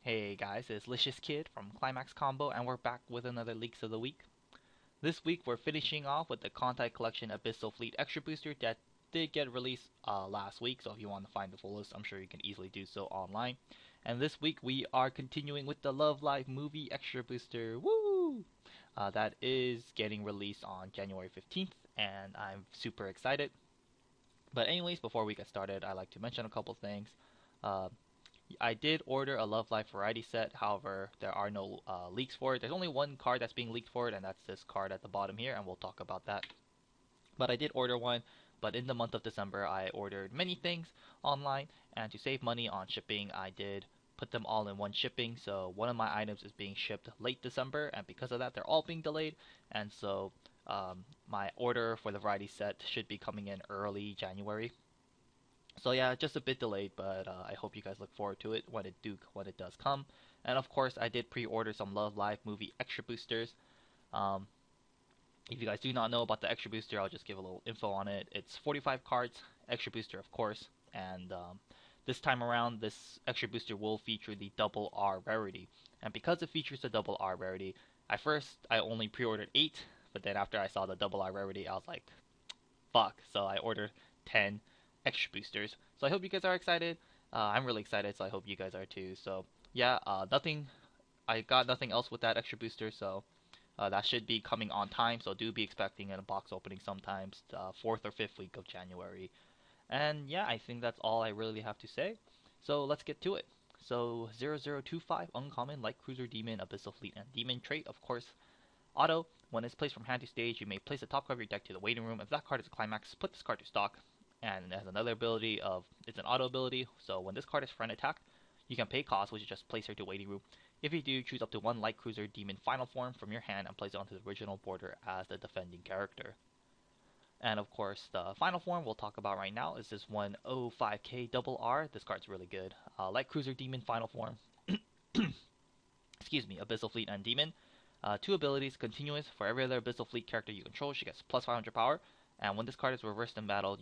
Hey guys, it's Licious Kid from ClimaxCombo, and we're back with another Leaks of the Week. This week we're finishing off with the Kantai Collection Abyssal Fleet Extra Booster that did get released last week, so if you want to find the full list, I'm sure you can easily do so online. And this week we are continuing with the Love Live movie Extra Booster. Woo! That is getting released on January 15th, and I'm super excited. But anyways, before we get started, I'd like to mention a couple things. Uh, I did order a Love Life variety set. However, there are no leaks for it. There's only one card that's being leaked for it, and that's this card at the bottom here, and we'll talk about that. But I did order one. But in the month of December, I ordered many things online, and to save money on shipping, I did put them all in one shipping. So one of my items is being shipped late December, and because of that, they're all being delayed. And so my order for the variety set should be coming in early January. So yeah, just a bit delayed, but I hope you guys look forward to it when it does come. And of course, I did pre-order some Love Live movie extra boosters. Um, if you guys do not know about the extra booster, I'll just give a little info on it. It's 45 cards, extra booster of course, and this time around, this extra booster will feature the double R rarity. And because it features the double R rarity, I only pre-ordered 8, but then after I saw the double R rarity, I was like, fuck. So I ordered 10 extra boosters. So I hope you guys are excited. I'm really excited, so I hope you guys are too. So yeah, nothing. I got nothing else with that extra booster, so that should be coming on time. So do be expecting a box opening sometimes fourth or fifth week of January. And yeah, I think that's all I really have to say. So let's get to it. So 0025 uncommon light cruiser demon abyssal fleet and demon trait, of course. Auto, when it's placed from hand to stage, you may place the top card of your deck to the waiting room. If that card is a climax, put this card to stock. And it has another ability of, it's an auto ability, so when this card is friend attack, you can pay cost, which is just place her to waiting room. If you do, choose up to one light cruiser demon final form from your hand and place it onto the original border as the defending character. And of course, the final form we'll talk about right now is this 105k double R. This card's really good. Light cruiser demon final form. Excuse me, Abyssal Fleet and Demon. Two abilities, continuous. For every other Abyssal Fleet character you control, she gets plus 500 power. And when this card is reversed in battle,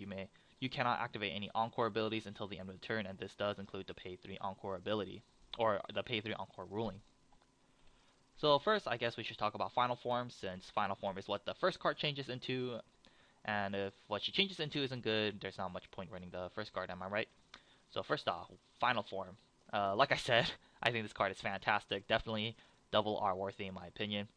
you cannot activate any Encore abilities until the end of the turn, and this does include the pay 3 Encore ability, or the pay 3 Encore ruling. So first, I guess we should talk about Final Form, since Final Form is what the first card changes into, and if what she changes into isn't good, there's not much point running the first card, am I right? So first off, Final Form. Like I said, I think this card is fantastic, definitely double R worthy in my opinion.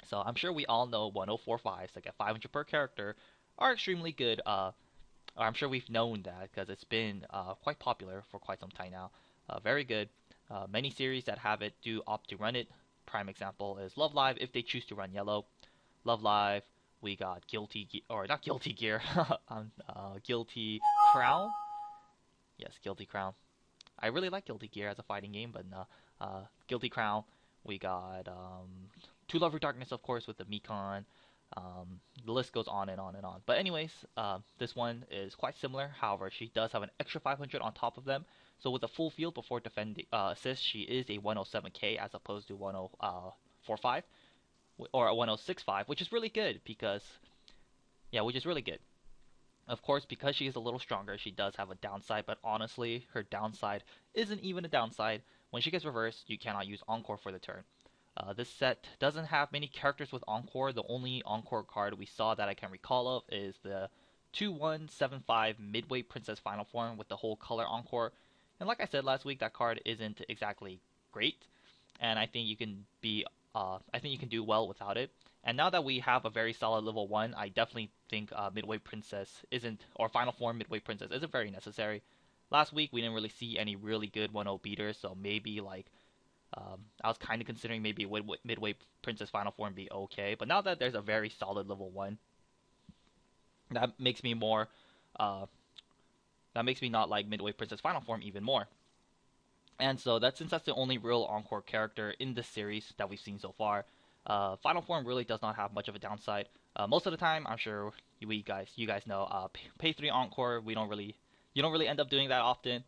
So I'm sure we all know 1045s that get 500 per character are extremely good. I'm sure we've known that because it's been quite popular for quite some time now. Very good. Many series that have it do opt to run it. Prime example is Love Live if they choose to run yellow. Love Live, we got or not Guilty Gear, Guilty Crown. Yes, Guilty Crown. I really like Guilty Gear as a fighting game, but Guilty Crown. We got To Love Your Darkness, of course, with the Mekon. The list goes on and on and on. But anyways, this one is quite similar. However, she does have an extra 500 on top of them. So with a full field before defending assist, she is a 107k as opposed to 1045 or a 1065, which is really good because which is really good. Of course, because she is a little stronger, she does have a downside, but honestly, her downside isn't even a downside. When she gets reversed, you cannot use Encore for the turn. This set doesn't have many characters with Encore. The only Encore card we saw that I can recall of is the 2175 Midway Princess Final Form with the whole color Encore. And like I said last week, that card isn't exactly great, and I think you can do well without it. And now that we have a very solid level 1, I definitely think Midway Princess isn't, or Final Form Midway Princess isn't very necessary. Last week we didn't really see any really good 1-0 beaters, so maybe I was kind of considering maybe Midway Princess Final Form be okay. But now that there's a very solid level 1, that makes me not like Midway Princess Final Form even more. And so since that's the only real Encore character in this series that we've seen so far, Final Form really does not have much of a downside. Most of the time, I'm sure you guys know, pay 3 Encore. You don't really end up doing that often.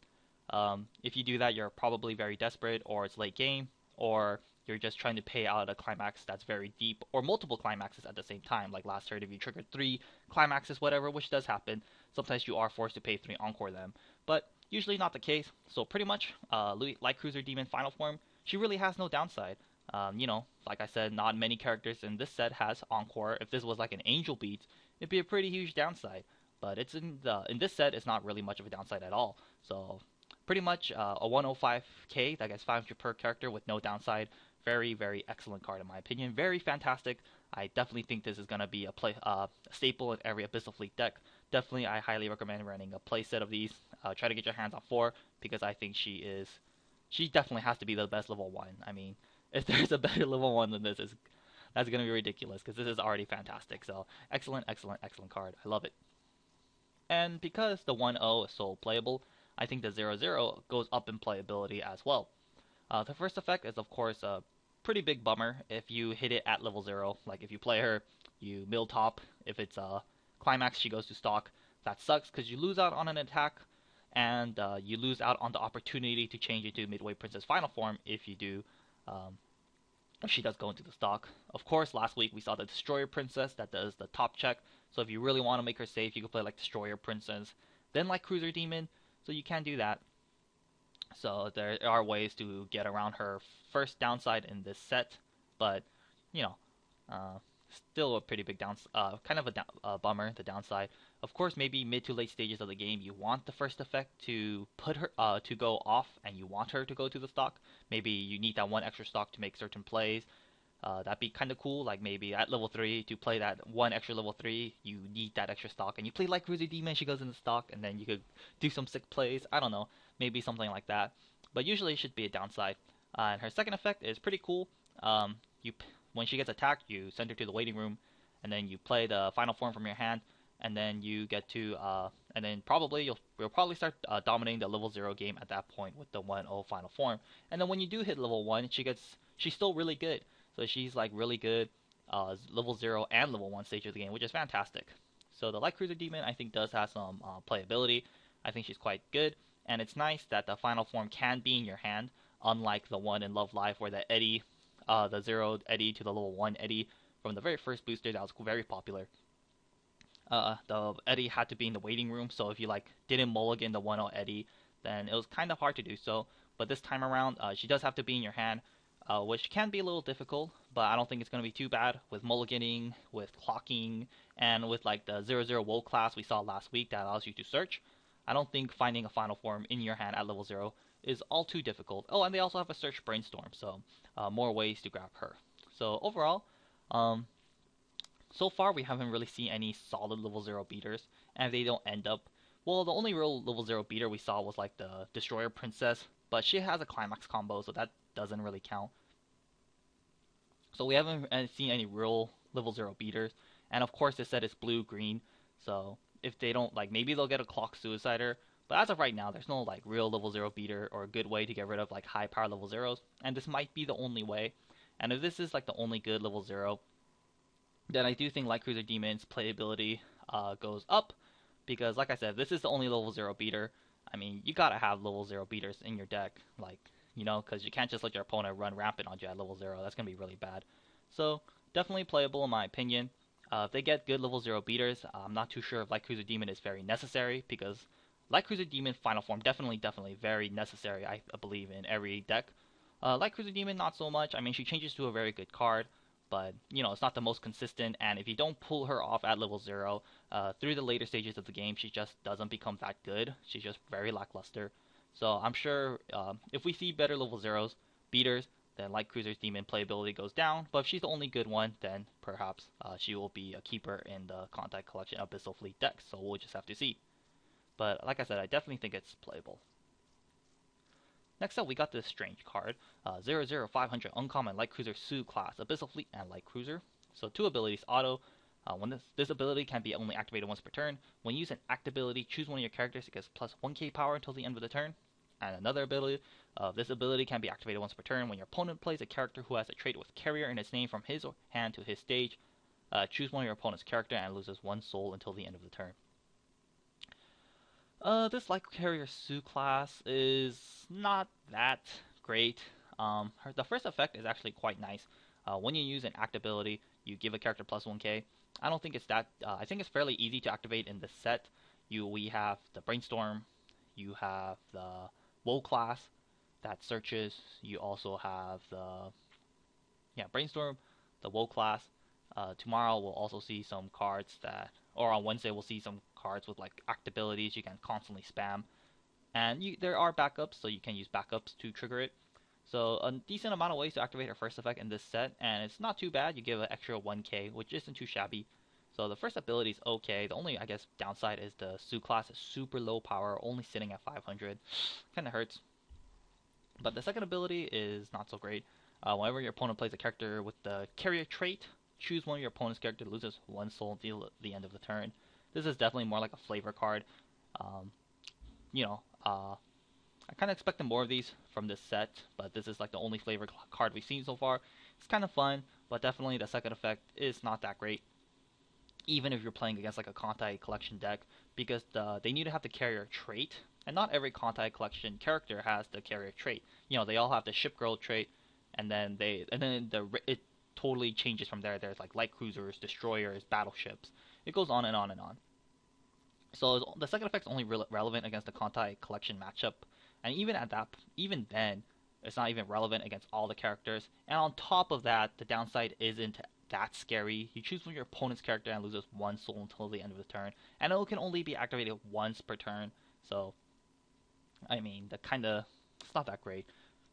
If you do that, you're probably very desperate, or it's late game, or you're just trying to pay out a climax that's very deep, or multiple climaxes at the same time. Like last turn, if you triggered 3 climaxes, whatever, which does happen, sometimes you are forced to pay 3 Encore them. But Usually not the case. So pretty much, Light Cruiser Demon final form, she really has no downside. Like I said, not many characters in this set has Encore. If this was like an Angel Beats, it'd be a pretty huge downside. But it's in this set, it's not really much of a downside at all. So pretty much a 105k that gets 500 per character with no downside. Very, very excellent card in my opinion. Very fantastic. I definitely think this is gonna be a staple in every Abyssal Fleet deck. Definitely, I highly recommend running a playset of these. Try to get your hands on 4 because I think she definitely has to be the best level 1. I mean, if there's a better level 1 than this, that's going to be ridiculous because this is already fantastic. So, excellent, excellent, excellent card. I love it. And because the 1-0 is so playable, I think the 0-0 goes up in playability as well. The first effect is, of course, a pretty big bummer if you hit it at level 0. Like, if you play her, you mill top. If it's Climax, she goes to stock. That sucks because you lose out on an attack, and you lose out on the opportunity to change into Midway Princess final form if you do, if she does go into the stock. Of course, last week we saw the Destroyer Princess that does the top check. So if you really want to make her safe, you can play like Destroyer Princess, then like Cruiser Demon. So you can do that. So there are ways to get around her first downside in this set, but you know, uh, still a pretty big kind of a bummer. The downside, of course, maybe mid to late stages of the game, you want the first effect to put her to go off, and you want her to go to the stock. Maybe you need that one extra stock to make certain plays. That'd be kind of cool. Like maybe at level 3 to play that one extra level 3, you need that extra stock, and you play like Cruiser Demon, she goes in the stock, and then you could do some sick plays. I don't know, maybe something like that. But usually it should be a downside. And her second effect is pretty cool. You when she gets attacked, you send her to the waiting room, and then you play the final form from your hand, and then you get to and then probably you'll probably start dominating the level 0 game at that point with the 1-0 final form. And then when you do hit level 1, she's still really good. So she's like really good level 0 and level 1 stage of the game, which is fantastic. So the Light Cruiser Demon I think does have some playability. I think she's quite good, and it's nice that the final form can be in your hand, unlike the one in Love Live where the Eddie, the 0 Eddie to the level 1 Eddie from the very first booster that was very popular. The Eddie had to be in the waiting room, so if you like didn't mulligan the 1-0 Eddie, then it was kind of hard to do so. But this time around, she does have to be in your hand, which can be a little difficult, but I don't think it's going to be too bad with mulliganing, with clocking, and with like the 0-0 Woe class we saw last week that allows you to search. I don't think finding a final form in your hand at level 0 is all too difficult. Oh, and they also have a search brainstorm, so more ways to grab her. So overall, so far we haven't really seen any solid level 0 beaters, and they don't end up. Well, the only real level 0 beater we saw was like the Destroyer Princess, but she has a Climax combo, so that doesn't really count. So we haven't seen any real level 0 beaters, and of course this set is blue-green, so if they don't, like, maybe they'll get a Clock Suicider, but as of right now, there's no like real level 0 beater or a good way to get rid of like high power level 0s, and this might be the only way. And if this is like the only good level 0, then I do think Light Cruiser Demon's playability goes up, because like I said, this is the only level 0 beater. I mean, you gotta have level 0 beaters in your deck, like, because you can't just let your opponent run rampant on you at level 0. That's gonna be really bad. So, definitely playable in my opinion. If they get good level 0 beaters, I'm not too sure if Light Cruiser Demon is very necessary, because Light Cruiser Demon final form definitely very necessary, I believe, in every deck. Light Cruiser Demon, not so much. I mean, she changes to a very good card, but it's not the most consistent, and if you don't pull her off at level 0 through the later stages of the game, she just doesn't become that good. She's just very lackluster. So I'm sure if we see better level 0s beaters, then Light Cruiser's Demon playability goes down, but if she's the only good one, then perhaps she will be a keeper in the Kantai Collection Abyssal Fleet deck, so we'll just have to see. But like I said, I definitely think it's playable. Next up, we got this strange card, 00500 Uncommon Light Cruiser Sue class, Abyssal Fleet and Light Cruiser. So 2 abilities, auto. When this ability can be only activated once per turn. When you use an act ability, choose one of your characters. It gets plus 1k power until the end of the turn. And another ability, this ability can be activated once per turn. When your opponent plays a character who has a trait with Carrier in its name from his hand to his stage, choose one of your opponent's character and loses 1 soul until the end of the turn. This Light Carrier Sue class is not that great. The first effect is actually quite nice. When you use an act ability, you give a character plus 1k. I don't think it's that. I think it's fairly easy to activate in this set. We have the Brainstorm. You have the Woe class that searches. You also have the Brainstorm, the Woe class. Tomorrow we'll also see some cards that, or on Wednesday we'll see some cards with like act abilities you can constantly spam. And there are backups, so you can use backups to trigger it. So a decent amount of ways to activate her first effect in this set, and it's not too bad. You give an extra 1k, which isn't too shabby. So the first ability is okay. The only, I guess, downside is the Su class is super low power, only sitting at 500. Kind of hurts. But the second ability is not so great. Whenever your opponent plays a character with the carrier trait, choose one of your opponent's character, loses 1 soul until the end of the turn. This is definitely more like a flavor card. Um, I kind of expected more of these from this set, but this is like the only flavor card we've seen so far. It's kind of fun, but definitely the second effect is not that great, even if you're playing against like a Kantai Collection deck, because they need to have the carrier trait, and not every Kantai Collection character has the carrier trait. They all have the ship girl trait, and then it totally changes from there. There's like light cruisers, destroyers, battleships. It goes on and on and on. So the second effect's only relevant against the Kantai Collection matchup, and even then, it's not even relevant against all the characters. And on top of that, the downside isn't that scary. You choose one of your opponent's character and loses 1 soul until the end of the turn, and it can only be activated once per turn. So, I mean, it's not that great.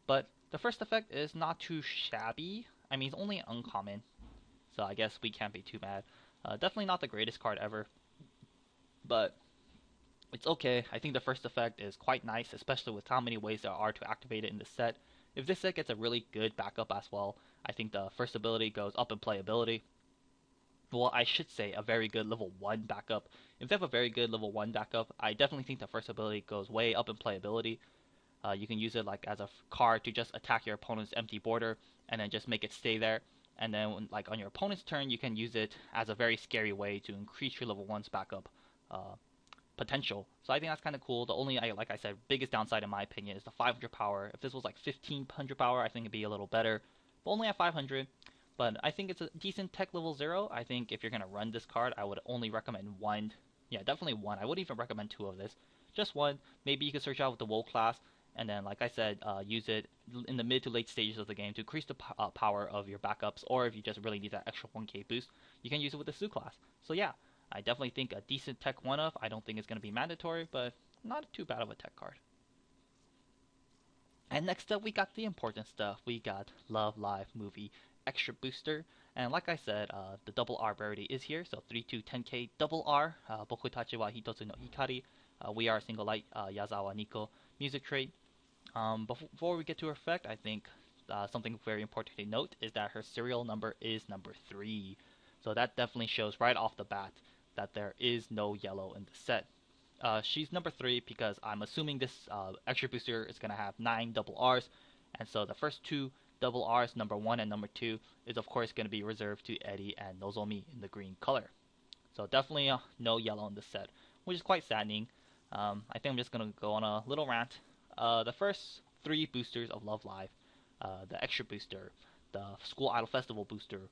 But the first effect is not too shabby. I mean, it's only uncommon, so I guess we can't be too mad. Definitely not the greatest card ever, but it's okay. I think the first effect is quite nice, especially with how many ways there are to activate it in this set. If this set gets a really good backup as well, I think the first ability goes up in playability. Well, I should say a very good level 1 backup. If they have a very good level 1 backup, I definitely think the first ability goes way up in playability. You can use it like as a card to just attack your opponent's empty border and then just make it stay there. And then like on your opponent's turn, you can use it as a very scary way to increase your level 1's backup potential. So I think that's kind of cool. The only, like I said, biggest downside in my opinion is the 500 power. If this was like 1500 power, I think it'd be a little better. But only at 500. But I think it's a decent tech level 0. I think if you're going to run this card, I would only recommend 1. Yeah, definitely 1. I wouldn't even recommend 2 of this. Just 1. Maybe you could search out with the Woe class. And then, like I said, use it in the mid to late stages of the game to increase the power of your backups. Or if you just really need that extra 1k boost, you can use it with the Su class. So yeah, I definitely think a decent tech 1-of. I don't think it's going to be mandatory, but not too bad of a tech card. And next up, we got the important stuff. We got Love Live Movie Extra Booster. And like I said, the double R rarity is here. So 3-10k double R. Boku tachi wa hitotsu no hikari. We are single light. Yazawa Nico. Music trait. Before we get to her effect, I think something very important to note is that her serial number is number 3. So that definitely shows right off the bat that there is no yellow in the set. She's number 3 because I'm assuming this extra booster is going to have 9 double R's, and so the first 2 double R's, number 1 and number 2, is of course going to be reserved to Eddie and Nozomi in the green color. So definitely no yellow in the set, which is quite saddening. I think I'm just going to go on a little rant. The first 3 boosters of Love Live, the extra booster, the School Idol Festival booster,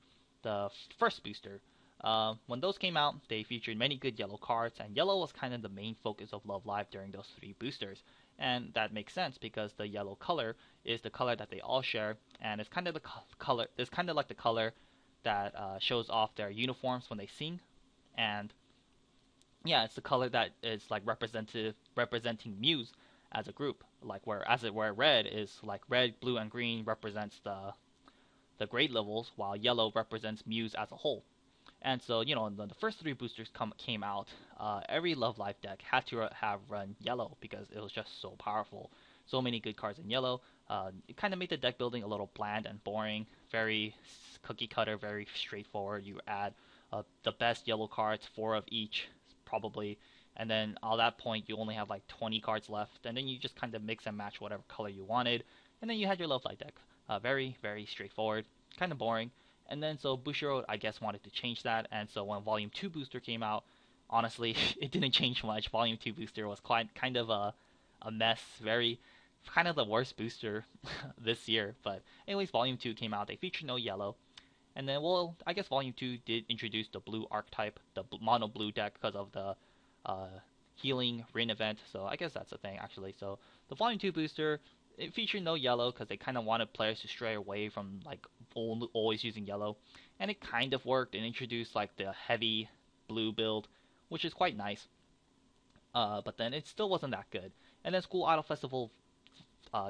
the first booster, when those came out, they featured many good yellow cards, and yellow was kind of the main focus of Love Live during those 3 boosters. And that makes sense because the yellow color is the color that they all share, and it's kind of the color. It's kind of like the color that shows off their uniforms when they sing, and yeah, it's the color that is like representing Muse as a group. Like where red is like red, blue, and green represents the grade levels, while yellow represents Muse as a whole. And so, when the first 3 boosters came out, every Love Live deck had to have run yellow because it was just so powerful. So many good cards in yellow. It kind of made the deck building a little bland and boring, very cookie cutter, very straightforward. You add the best yellow cards, 4 of each, probably, and then at that point you only have like 20 cards left, and then you just kind of mix and match whatever color you wanted, and then you had your Love Live deck. Very, very straightforward, kind of boring. And then so Bushiroad, I guess, wanted to change that, and so when Volume 2 booster came out, honestly, it didn't change much. Volume 2 booster was kind of a mess, very kind of the worst booster this year. But anyways, Volume 2 came out. They featured no yellow, and then I guess Volume 2 did introduce the blue archetype, the mono blue deck, because of the healing rain event. So I guess that's a thing actually. So the Volume 2 booster, it featured no yellow because they kind of wanted players to stray away from like always using yellow, and it kind of worked and introduced like the heavy blue build, which is quite nice. But then it still wasn't that good. And then School Idol Festival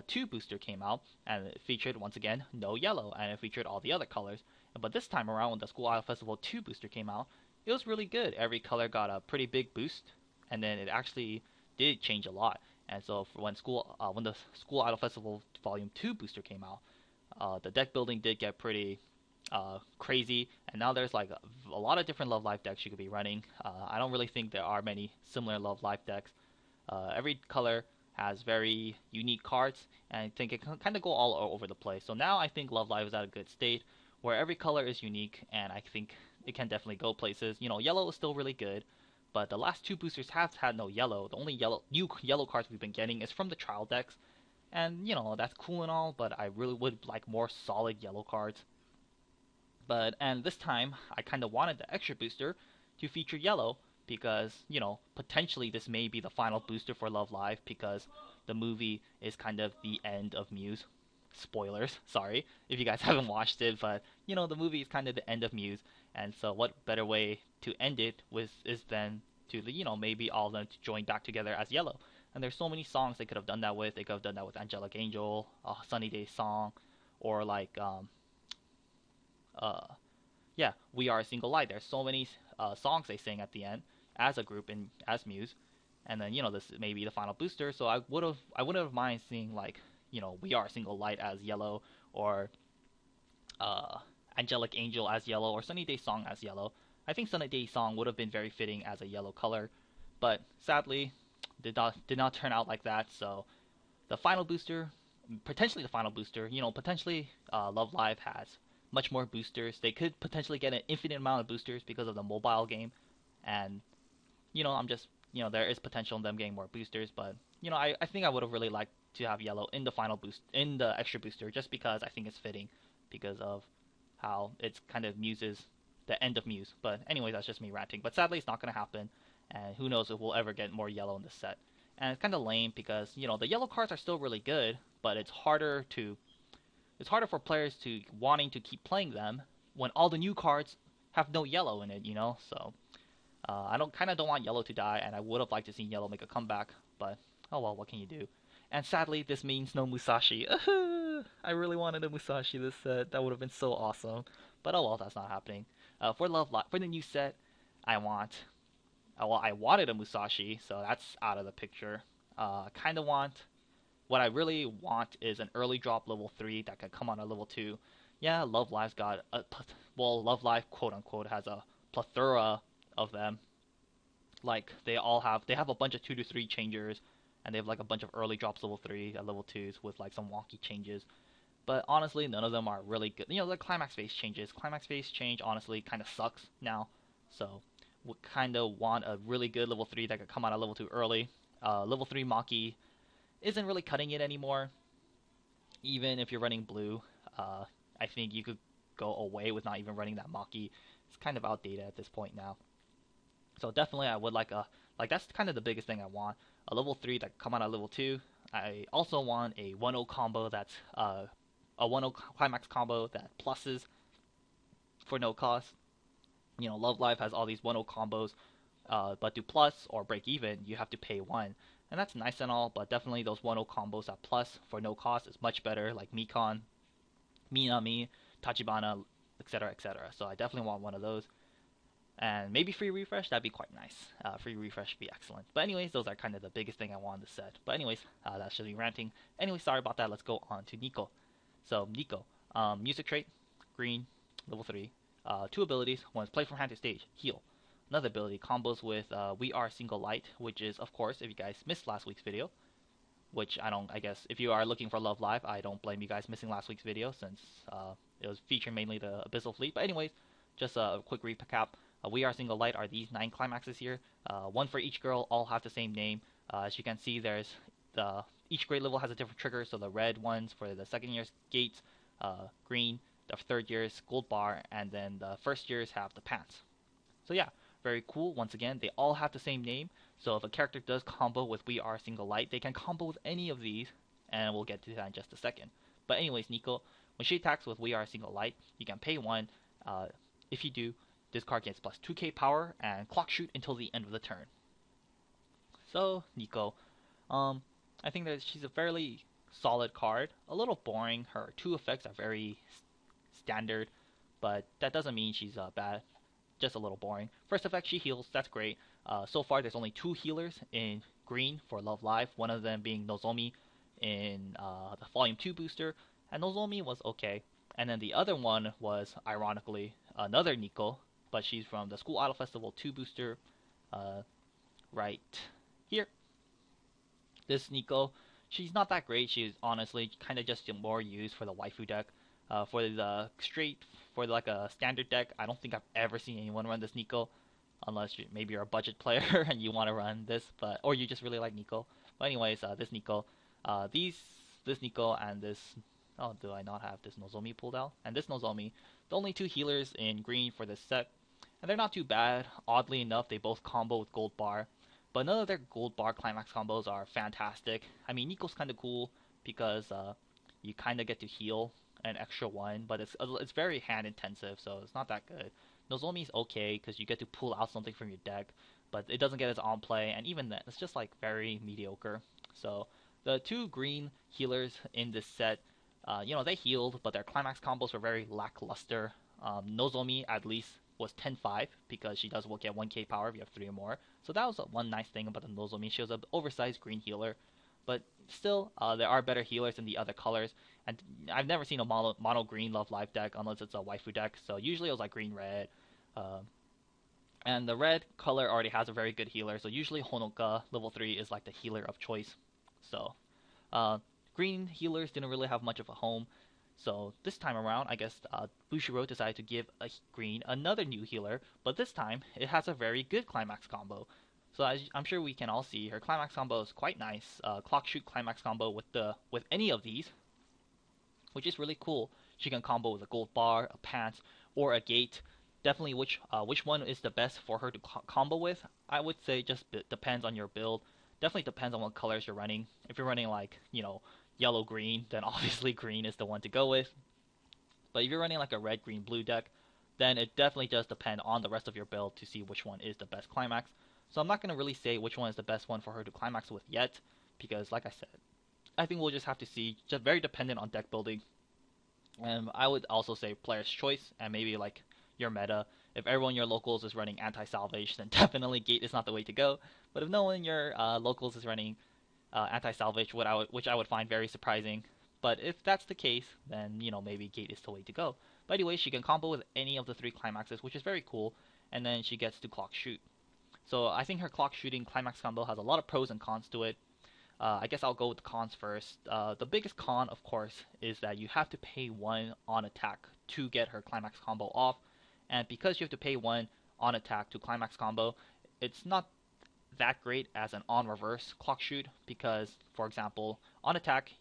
2 booster came out, and it featured once again no yellow, and it featured all the other colors. But this time around, when the School Idol Festival 2 booster came out, it was really good. Every color got a pretty big boost, and then it actually did change a lot. And so for when the School Idol Festival Volume 2 booster came out, the deck building did get pretty crazy, and now there's like a lot of different Love Live decks you could be running. I don't really think there are many similar Love Live decks. Every color has very unique cards, and I think it can kind of go all over the place. So now I think Love Live is at a good state where every color is unique, and I think it can definitely go places. You know, yellow is still really good, but the last two boosters have had no yellow. The only new yellow cards we've been getting is from the trial decks, and you know that's cool and all, but I really would like more solid yellow cards. And this time I kind of wanted the extra booster to feature yellow because you know potentially this may be the final booster for Love Live because the movie is kind of the end of Muse. Spoilers, sorry if you guys haven't watched it, but you know the movie is kind of the end of Muse, and so what better way to end it with is then to you know maybe all of them to join back together as yellow. And there's so many songs they could have done that with. They could have done that with Angelic Angel, Sunny Day Song, or like uh yeah, We Are a Single Light. There's so many songs they sing at the end as a group and as Muse, and then you know this may be the final booster. So I wouldn't have mind seeing like you know We Are a Single Light as yellow, or uh, Angelic Angel as yellow, or Sunny Day Song as yellow. I think Sunny Day Song would have been very fitting as a yellow color, but sadly did not turn out like that. So the final booster, potentially the final booster, you know, potentially Love Live has much more boosters. They could potentially get an infinite amount of boosters because of the mobile game, and you know, I'm just you know there is potential in them getting more boosters, but you know, I think I would have really liked to have yellow in the final boost in the extra booster just because I think it's fitting because of how it's kind of Muse's the end of Muse. But anyway, that's just me ranting. But sadly, it's not going to happen, and who knows if we'll ever get more yellow in this set. And it's kind of lame because you know the yellow cards are still really good, but it's harder for players to wanting to keep playing them when all the new cards have no yellow in it, you know. So I don't want yellow to die, and I would have liked to see yellow make a comeback, but oh well, what can you do? And sadly, this means no Musashi. I really wanted a Musashi this set. That would have been so awesome, but oh well, that's not happening. For the new set, I wanted a Musashi, so that's out of the picture. Kind of want What I really want is an early drop level 3 that can come on a level 2. Yeah, Love Live quote unquote has a plethora of them. Like they have a bunch of 2 to 3 changers, and they have like a bunch of early drops level 3 and level 2s with like some wonky changes. But honestly, none of them are really good. You know, the Climax phase changes. Climax phase change honestly kind of sucks now. So we kind of want a really good level 3 that could come out of level 2 early. Level 3 Maki isn't really cutting it anymore. Even if you're running blue, I think you could go away with not even running that Maki. It's kind of outdated at this point now. So definitely I would that's kind of the biggest thing I want. A level 3 that come out of level 2. I also want a 1-0 combo that's a 1-0 climax combo that pluses for no cost. You know, Love Live has all these 1-0 combos, but to plus or break even, you have to pay 1. And that's nice and all, but definitely those 1-0 combos at plus for no cost is much better, like Mikon, Minami, Tachibana, etc., etc. So I definitely want one of those. And maybe free refresh, that'd be quite nice. Free refresh would be excellent. But anyways, those are kind of the biggest thing I want in the set. But anyways, that's just me ranting. Anyway, sorry about that. Let's go on to Nico. So Nico, music trait, green, level 3. 2 abilities. One is play from hand to stage, heal. Another ability combos with We Are Single Light, which is, of course, if you guys missed last week's video, which I guess, if you are looking for Love Live, I don't blame you guys missing last week's video since it was featuring mainly the Abyssal Fleet. But anyways, just a quick recap. We Are Single Light are these 9 climaxes here. One for each girl, all have the same name. As you can see, each grade level has a different trigger, so the red ones for the second year's gates, green, the third year's gold bar, and then the first year's have the pants. So yeah, very cool. Once again, they all have the same name, So if a character does combo with We Are Single Light, they can combo with any of these, and we'll get to that in just a second. But anyways, Nico, when she attacks with We Are Single Light, you can pay 1. Uh, if you do, this card gets plus 2k power and clock shoot until the end of the turn. So, Nico, I think that she's a fairly solid card. A little boring. Her 2 effects are very standard, but that doesn't mean she's bad. Just a little boring. First effect, she heals. That's great. So far, there's only 2 healers in green for Love Live. One of them being Nozomi in the Volume 2 booster, and Nozomi was okay. And then the other one was, ironically, another Nico, but she's from the School Idol Festival 2 booster, right here. This Nico, she's not that great. She's honestly kind of just more used for the waifu deck. For like a standard deck, I don't think I've ever seen anyone run this Nico, unless maybe you're a budget player and you want to run this, or you just really like Nico. But anyways, this Nico, this Nico and this. Oh, do I not have this Nozomi pulled out? And this Nozomi, the only 2 healers in green for this set, and they're not too bad. Oddly enough, they both combo with Gold Bar, but none of their Gold Bar Climax combos are fantastic. I mean, Nico's kind of cool because you kind of get to heal an extra 1, but it's very hand intensive, so it's not that good. Nozomi's okay because you get to pull out something from your deck, but it doesn't get as on play, and even then, it's just like very mediocre. So the 2 green healers in this set, they healed, but their climax combos were very lackluster. Nozomi at least was 10-5 because she does get 1k power if you have 3 or more. So that was one nice thing about the Nozomi. She was an oversized green healer, but still, there are better healers in the other colors. And I've never seen a mono green Love Live deck unless it's a waifu deck. So usually it was like green red. And the red color already has a very good healer. So usually Honoka level 3 is like the healer of choice. So green healers didn't really have much of a home. So this time around, I guess Bushiroad decided to give a green another new healer. But this time, it has a very good climax combo. So as I'm sure we can all see, her climax combo is quite nice. Clock shoot climax combo with any of these, which is really cool. She can combo with a gold bar, a pants, or a gate. Definitely which one is the best for her to combo with. I would say just depends on your build. Definitely depends on what colors you're running. If you're running like, yellow green, then obviously green is the one to go with. But if you're running like a red green blue deck, then it definitely does depend on the rest of your build to see which one is the best climax. So I'm not going to really say which one is the best one for her to climax with yet, because like I said, I think we'll just have to see, just very dependent on deck building. And I would also say player's choice, and maybe like your meta. If everyone in your locals is running anti-salvage, then definitely gate is not the way to go. But if no one in your locals is running anti-salvage, which I would find very surprising. But if that's the case, then maybe gate is the way to go. But anyway, she can combo with any of the 3 climaxes, which is very cool. And then she gets to clock shoot. So I think her clock shooting climax combo has a lot of pros and cons to it. I guess I'll go with the cons first. The biggest con, of course, is that you have to pay 1 on attack to get her climax combo off. And because you have to pay 1 on attack to climax combo, it's not that great as an on reverse clock shoot, because for example, on attack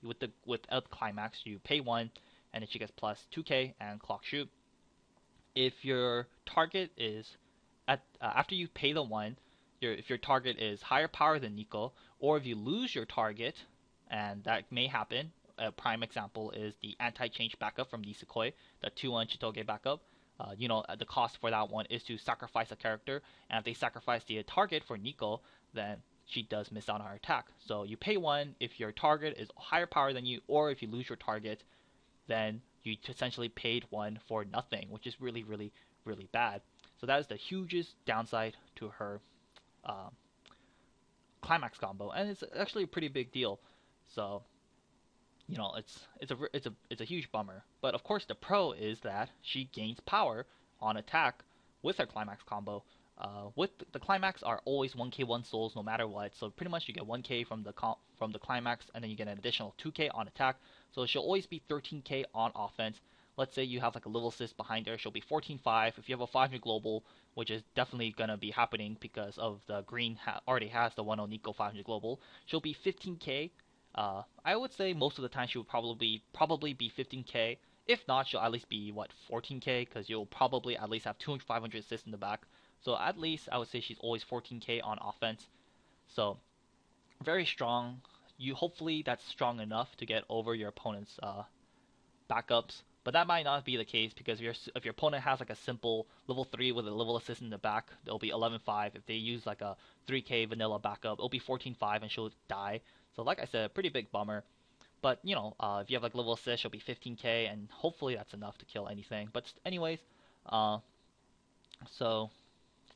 without climax, you pay 1 and then she gets plus 2k and clock shoot. If your target is after you pay the 1, if your target is higher power than Nico, or if you lose your target, and that may happen. A prime example is the anti-change backup from Nisekoi, the 2-1 Chitoge backup. The cost for that one is to sacrifice a character, and if they sacrifice the target for Nico, then she does miss out on her attack. So you pay 1 if your target is higher power than you, or if you lose your target, then you essentially paid 1 for nothing, which is really, really, really bad. So that is the hugest downside to her climax combo, and it's actually a pretty big deal. So it's a huge bummer. But of course, the pro is that she gains power on attack with her climax combo. With the climax are always 1k 1 souls no matter what. So pretty much you get 1k from the climax, and then you get an additional 2k on attack. So she'll always be 13k on offense. Let's say you have like a little assist behind her, she'll be 14-5. If you have a 500 global, which is definitely gonna be happening because of the green already has the 1-0 Nico 500 global, she'll be 15k. I would say most of the time she would probably be 15k. If not, she'll at least be 14k, because you'll probably at least have 500 assists in the back. So at least I would say she's always 14k on offense. So very strong. You hopefully that's strong enough to get over your opponent's backups, but that might not be the case because if your opponent has like a simple level 3 with a level assist in the back, it'll be 11-5. If they use like a 3k vanilla backup, it'll be 14-5 and she'll die. So like I said, pretty big bummer. But if you have like level assist, she'll be 15k, and hopefully that's enough to kill anything. But anyways, uh, so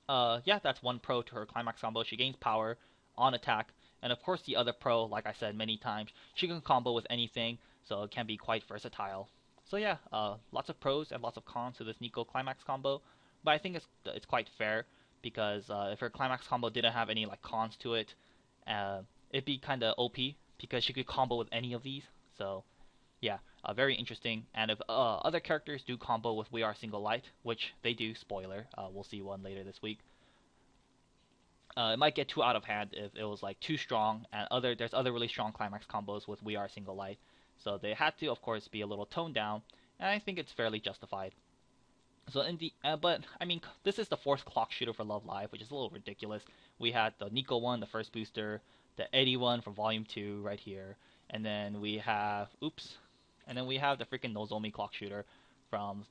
yeah, that's one pro to her climax combo. She gains power on attack, and of course the other pro, like I said many times, she can combo with anything, so it can be quite versatile. So yeah, lots of pros and lots of cons to this Nico climax combo, but I think it's quite fair because if her climax combo didn't have any like cons to it, it'd be kind of OP because she could combo with any of these. So yeah, very interesting. And if other characters do combo with We Are Single Light, which they do, spoiler, we'll see one later this week. It might get too out of hand if it was like too strong, and there's other really strong climax combos with We Are Single Light. So they had to, of course, be a little toned down, and I think it's fairly justified. So but I mean, this is the fourth clock shooter for Love Live, which is a little ridiculous. We had the Nico one, the first booster, the Eddie one from Volume 2 right here, and then we have the freaking Nozomi clock shooter from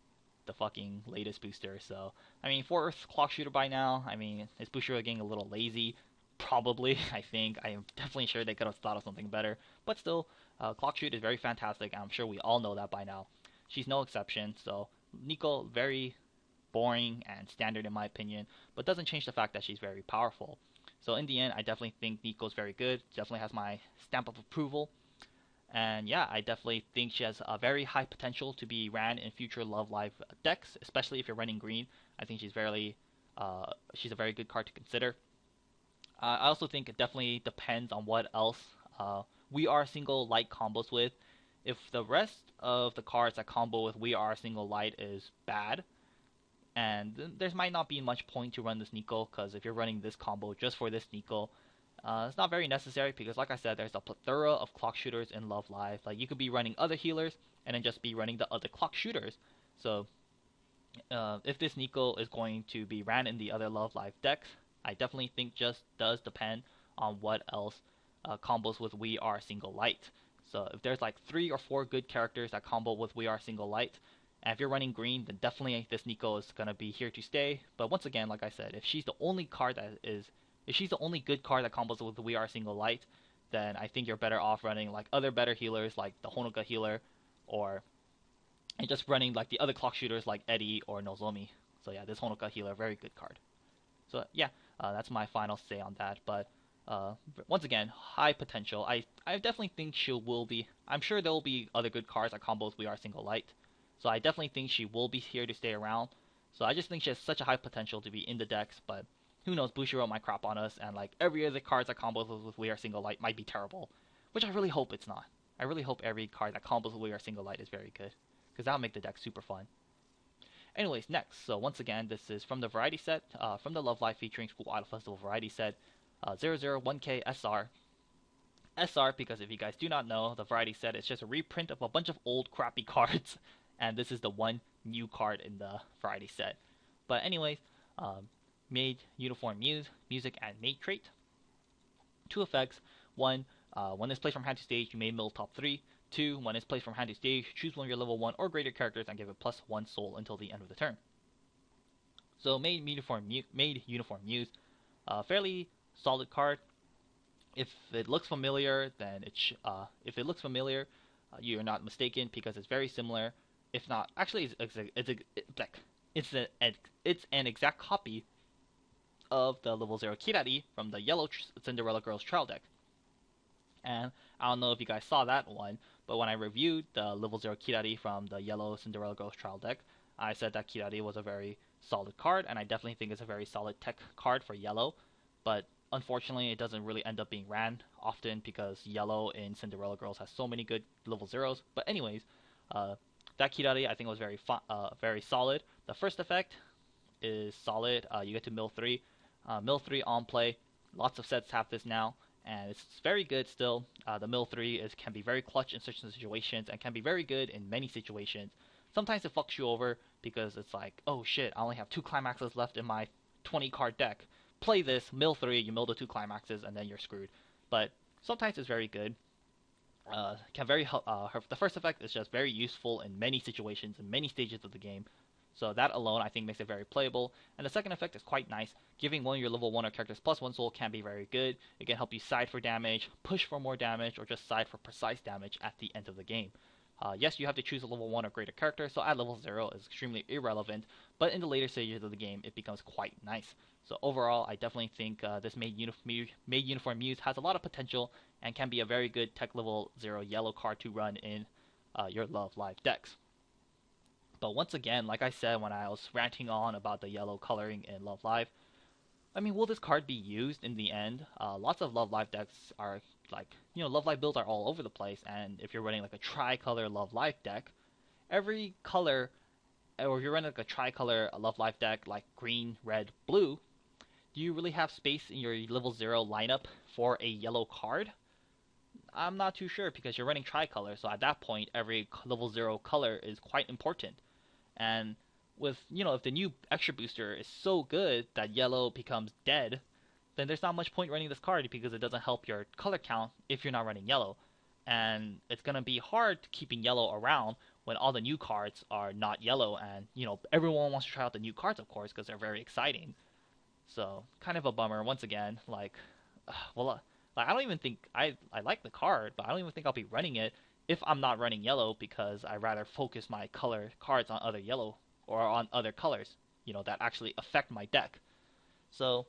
the fucking latest booster. So I mean, fourth clock shooter by now. I mean, is booster getting a little lazy? Probably. I am definitely sure they could have thought of something better, but still, clock shoot is very fantastic. I'm sure we all know that by now. She's no exception. So Nico, very boring and standard in my opinion, but doesn't change the fact that she's very powerful. So in the end, I definitely think Nico's very good. Definitely has my stamp of approval. And yeah, I definitely think she has a very high potential to be ran in future Love Live decks, especially if you're running green. I think she's she's a very good card to consider. I also think it definitely depends on what else We Are Single Light combos with. If the rest of the cards that combo with We Are Single Light is bad, and there might not be much point to run this Nico, because if you're running this combo just for this Nico, it's not very necessary because, like I said, there's a plethora of clock shooters in Love Live. Like, you could be running other healers and then just be running the other clock shooters. So, if this Nico is going to be ran in the other Love Live decks, I definitely think just does depend on what else combos with We Are Single Light. So, if there's like 3 or 4 good characters that combo with We Are Single Light, and if you're running green, then definitely this Nico is going to be here to stay. But once again, like I said, if she's the only good card that combos with the We Are Single Light, then I think you're better off running like other better healers like the Honoka healer, and just running like the other clock shooters like Eddie or Nozomi. So yeah, this Honoka healer, very good card. So yeah, that's my final say on that. But once again, high potential. I definitely think she will be. I'm sure there will be other good cards that combos We Are Single Light. So I definitely think she will be here to stay around. So I just think she has such a high potential to be in the decks, but who knows, Bushiroad might crap on us, and like every other cards that combos with We Are Single Light might be terrible, which I really hope it's not. I really hope every card that combos with We Are Single Light is very good, because that'll make the deck super fun. Anyways, next, so once again, this is from the variety set, from the Love Live featuring School Idol Festival variety set, 001K SR. SR, because if you guys do not know, the variety set is just a reprint of a bunch of old crappy cards, and this is the one new card in the variety set. But anyways, made uniform music, and mate trait. 2 effects. 1, when it's placed from hand to stage, you may mill top 3. 2, when it's placed from hand to stage, choose one of your level 1 or greater characters and give it +1 soul until the end of the turn. So made uniform muse, fairly solid card. If it looks familiar, then you're not mistaken because it's very similar. If not, actually, it's an exact copy of the level 0 Kirari from the yellow Cinderella Girls trial deck. And I don't know if you guys saw that one, but when I reviewed the level 0 Kirari from the yellow Cinderella Girls trial deck, I said that Kirari was a very solid card, and I definitely think it's a very solid tech card for yellow. But unfortunately, it doesn't really end up being ran often because yellow in Cinderella Girls has so many good level 0s. But anyways, that Kirari I think was very solid. The first effect is solid. You get to mill 3. Mill 3 on play. Lots of sets have this now, and it's very good still. The mill 3 can be very clutch in certain situations and can be very good in many situations. Sometimes it fucks you over because it's like, oh shit, I only have 2 climaxes left in my 20 card deck. play this, mill 3, you mill the 2 climaxes, and then you're screwed. But sometimes it's very good. The first effect is just very useful in many situations in many stages of the game. So that alone I think makes it very playable. And the second effect is quite nice. Giving one of your level 1 or characters plus 1 soul can be very good. It can help you side for damage, push for more damage, or just side for precise damage at the end of the game. Yes, you have to choose a level 1 or greater character, so at level 0 is extremely irrelevant, but in the later stages of the game it becomes quite nice. So overall, I definitely think this Made Uniform Muse has a lot of potential and can be a very good tech level 0 yellow card to run in your Love Live decks. But once again, like I said when I was ranting on about the yellow coloring in Love Live, I mean, will this card be used in the end? Lots of Love Live decks are Love Live builds are all over the place, and if you're running like a tri-color Love Live deck, every color, or if you're running like a tri-color Love Live deck like green, red, blue, do you really have space in your level 0 lineup for a yellow card? I'm not too sure because you're running tri-color, so at that point, every level 0 color is quite important. And with, if the new extra booster is so good that yellow becomes dead, then there's not much point running this card because it doesn't help your color count if you're not running yellow. And it's going to be hard keeping yellow around when all the new cards are not yellow, and, everyone wants to try out the new cards, of course, because they're very exciting. So, kind of a bummer, once again, I don't even think, I like the card, but I don't even think I'll be running it if I'm not running yellow, because I rather focus my color cards on other yellow, or on other colors, that actually affect my deck. So,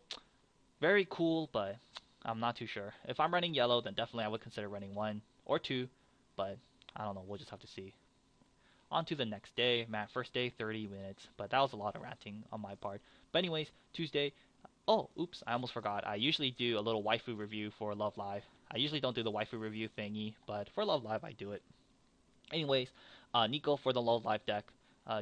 very cool, but I'm not too sure. If I'm running yellow, then definitely I would consider running 1 or 2, but I don't know, we'll just have to see. On to the next day. Man, first day, 30 minutes, but that was a lot of ranting on my part. But anyways, Tuesday. Oh, oops, I almost forgot. I usually do a little waifu review for Love Live. I usually don't do the waifu review thingy, but for Love Live I do it. Anyways, Nico for the Love Live deck.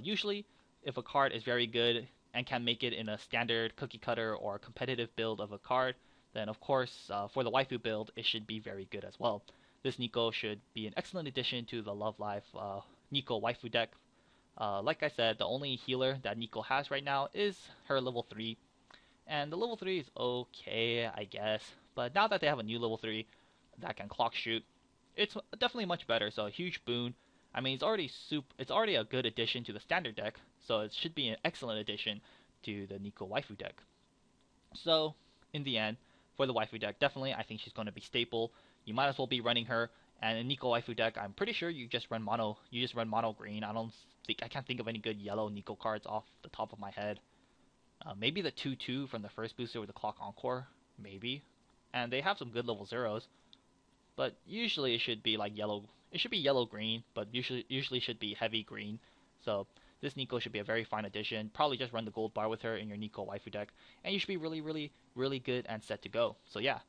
Usually, if a card is very good and can make it in a standard cookie cutter or competitive build of a card, then of course, for the waifu build, it should be very good as well. This Nico should be an excellent addition to the Love Live Nico waifu deck. Like I said, the only healer that Nico has right now is her level 3. And the level 3 is okay, I guess. But now that they have a new level 3 that can clock shoot, it's definitely much better. So a huge boon. I mean, it's already a good addition to the standard deck, so it should be an excellent addition to the Nico waifu deck. So, in the end, for the waifu deck, definitely I think she's going to be staple. You might as well be running her. And in Nico waifu deck, I'm pretty sure you just run mono green. I can't think of any good yellow Nico cards off the top of my head. Maybe the 2/2 from the first booster with the Clock Encore, maybe. And they have some good level 0s. But usually it should be like yellow. It should be yellow-green, but usually should be heavy green. So this Nico should be a very fine addition. Probably just run the gold bar with her in your Nico waifu deck, and you should be really, really, really good and set to go. So yeah.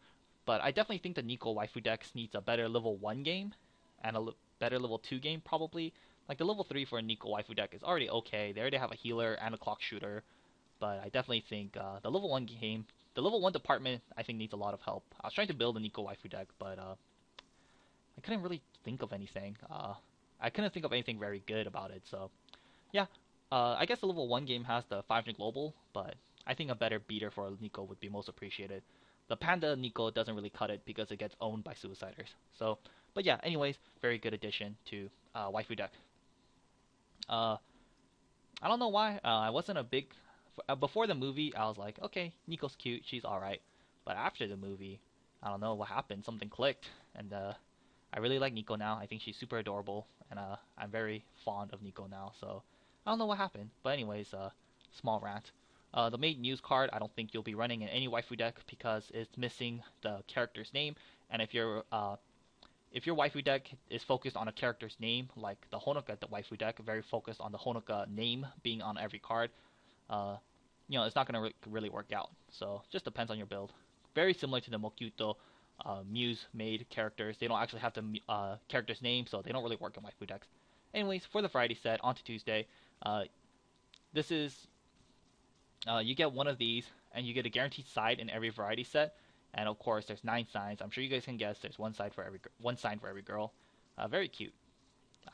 But I definitely think the Nico waifu deck needs a better level 1 game, and a better level 2 game probably. Like the level 3 for a Nico waifu deck is already okay. They already have a healer and a clock shooter. But I definitely think the level 1 game, the level 1 department, I think needs a lot of help. I was trying to build a Nico waifu deck, but I couldn't really think of anything. I couldn't think of anything very good about it. So yeah, I guess the level 1 game has the 500 global, but I think a better beater for Nico would be most appreciated. The Panda Nico doesn't really cut it because it gets owned by Suiciders. So, but yeah, anyways, very good addition to waifu deck. I don't know why. I wasn't a big... Before the movie, I was like, okay, Nico's cute, she's alright. But after the movie, I don't know what happened. Something clicked, and I really like Nico now. I think she's super adorable, and I'm very fond of Nico now. So, I don't know what happened. But anyways, small rant. The main news card, I don't think you'll be running in any waifu deck because it's missing the character's name. And if your waifu deck is focused on a character's name, like the Honoka waifu deck, very focused on the Honoka name being on every card, it's not going to really work out. So just depends on your build. Very similar to the Mokyuto Muse made characters. They don't actually have the character's name, so they don't really work in waifu decks. Anyways, for the variety set, on to Tuesday. This is you get one of these, and you get a guaranteed side in every variety set. And of course, there's 9 signs. I'm sure you guys can guess. There's one sign for every girl. Very cute.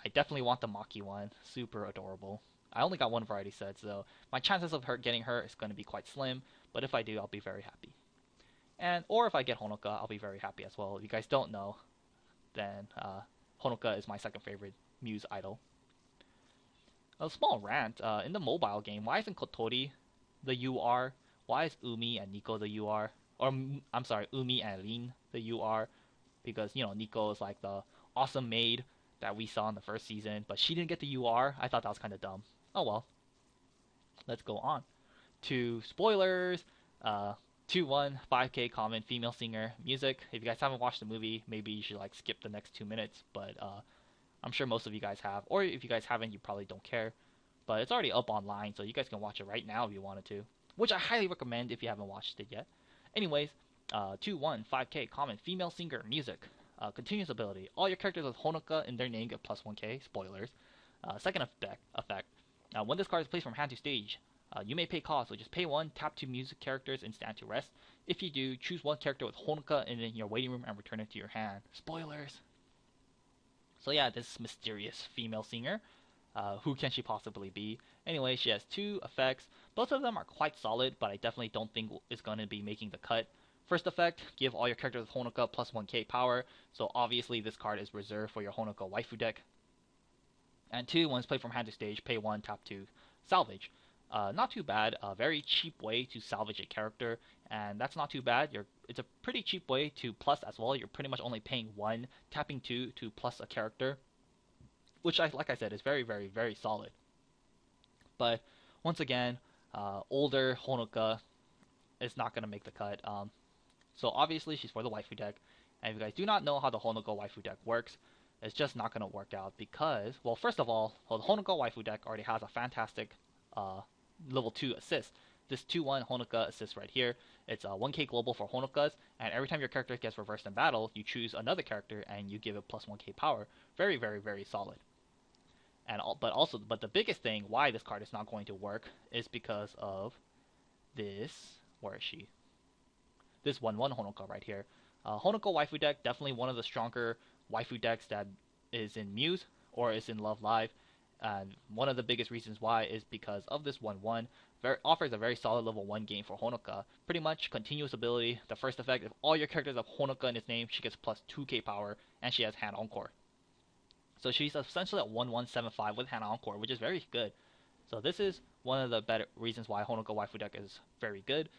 I definitely want the Maki one. Super adorable. I only got one variety set, so my chances of her getting her is going to be quite slim. But if I do, I'll be very happy. And or if I get Honoka, I'll be very happy as well. If you guys don't know, then Honoka is my second favorite Muse idol. A small rant. In the mobile game, why isn't Kotori the UR? Why is Umi and Nico the UR? Or I'm sorry, Umi and Lin the UR? Because Nico is like the awesome maid that we saw in the first season, but she didn't get the UR. I thought that was kind of dumb. Oh well. Let's go on to spoilers. 2-1, 5K common female singer music. If you guys haven't watched the movie, maybe you should like skip the next 2 minutes. But I'm sure most of you guys have, or if you guys haven't, you probably don't care. But it's already up online, so you guys can watch it right now if you wanted to, which I highly recommend if you haven't watched it yet. Anyways, 2-1, 5K common female singer music. Continuous ability. All your characters with Honoka in their name get plus 1K. Spoilers. Second effect. When this card is placed from hand to stage, you may pay cost, so just pay 1, tap 2 music characters, and stand to rest. If you do, choose one character with Honoka in your waiting room and return it to your hand. Spoilers. So yeah, this mysterious female singer. Who can she possibly be? Anyway, she has 2 effects. Both of them are quite solid, but I definitely don't think it's going to be making the cut. First effect, give all your characters with Honoka plus 1k power. So obviously this card is reserved for your Honoka waifu deck. And 2, when it's played from hand to stage, pay 1, tap 2, salvage. Not too bad. A very cheap way to salvage a character, and that's not too bad. It's a pretty cheap way to plus as well. You're pretty much only paying 1, tapping 2 to plus a character, which like I said is very, very, very solid. But once again, older Honoka is not gonna make the cut. So obviously she's for the waifu deck, and if you guys do not know how the Honoka waifu deck works, it's just not gonna work out because, well, first of all, the Honoka waifu deck already has a fantastic level 2 assist. This 2-1 Honoka assist right here, it's 1k global for Honokas, and every time your character gets reversed in battle, you choose another character and you give it plus 1k power. Very, very, very solid. But the biggest thing why this card is not going to work is because of this. Where is she? This 1-1 Honoka right here. Honoka waifu deck, definitely one of the stronger waifu decks that is in Muse or is in Love Live. And one of the biggest reasons why is because of this 1-1. Offers a very solid level 1 game for Honoka. Pretty much continuous ability. The first effect, if all your characters have Honoka in its name, she gets plus 2k power, and she has Hand Encore. So she's essentially at 1175 with Hand Encore, which is very good. So this is one of the better reasons why Honoka waifu deck is very good.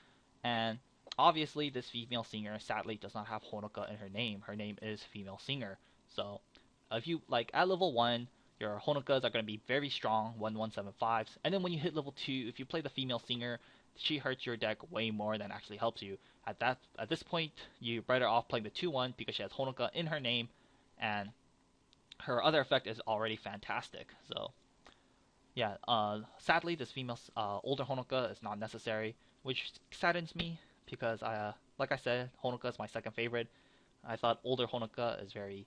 And obviously this female singer sadly does not have Honoka in her name. Her name is Female Singer. So if you like at level 1, your Honokas are going to be very strong, 1175s. And then when you hit level 2, if you play the Female Singer, she hurts your deck way more than actually helps you. At this point, you're better off playing the 2-1 because she has Honoka in her name, and her other effect is already fantastic. So yeah, sadly this female older Honoka is not necessary, which saddens me because like I said, Honoka is my second favorite. I thought older Honoka is very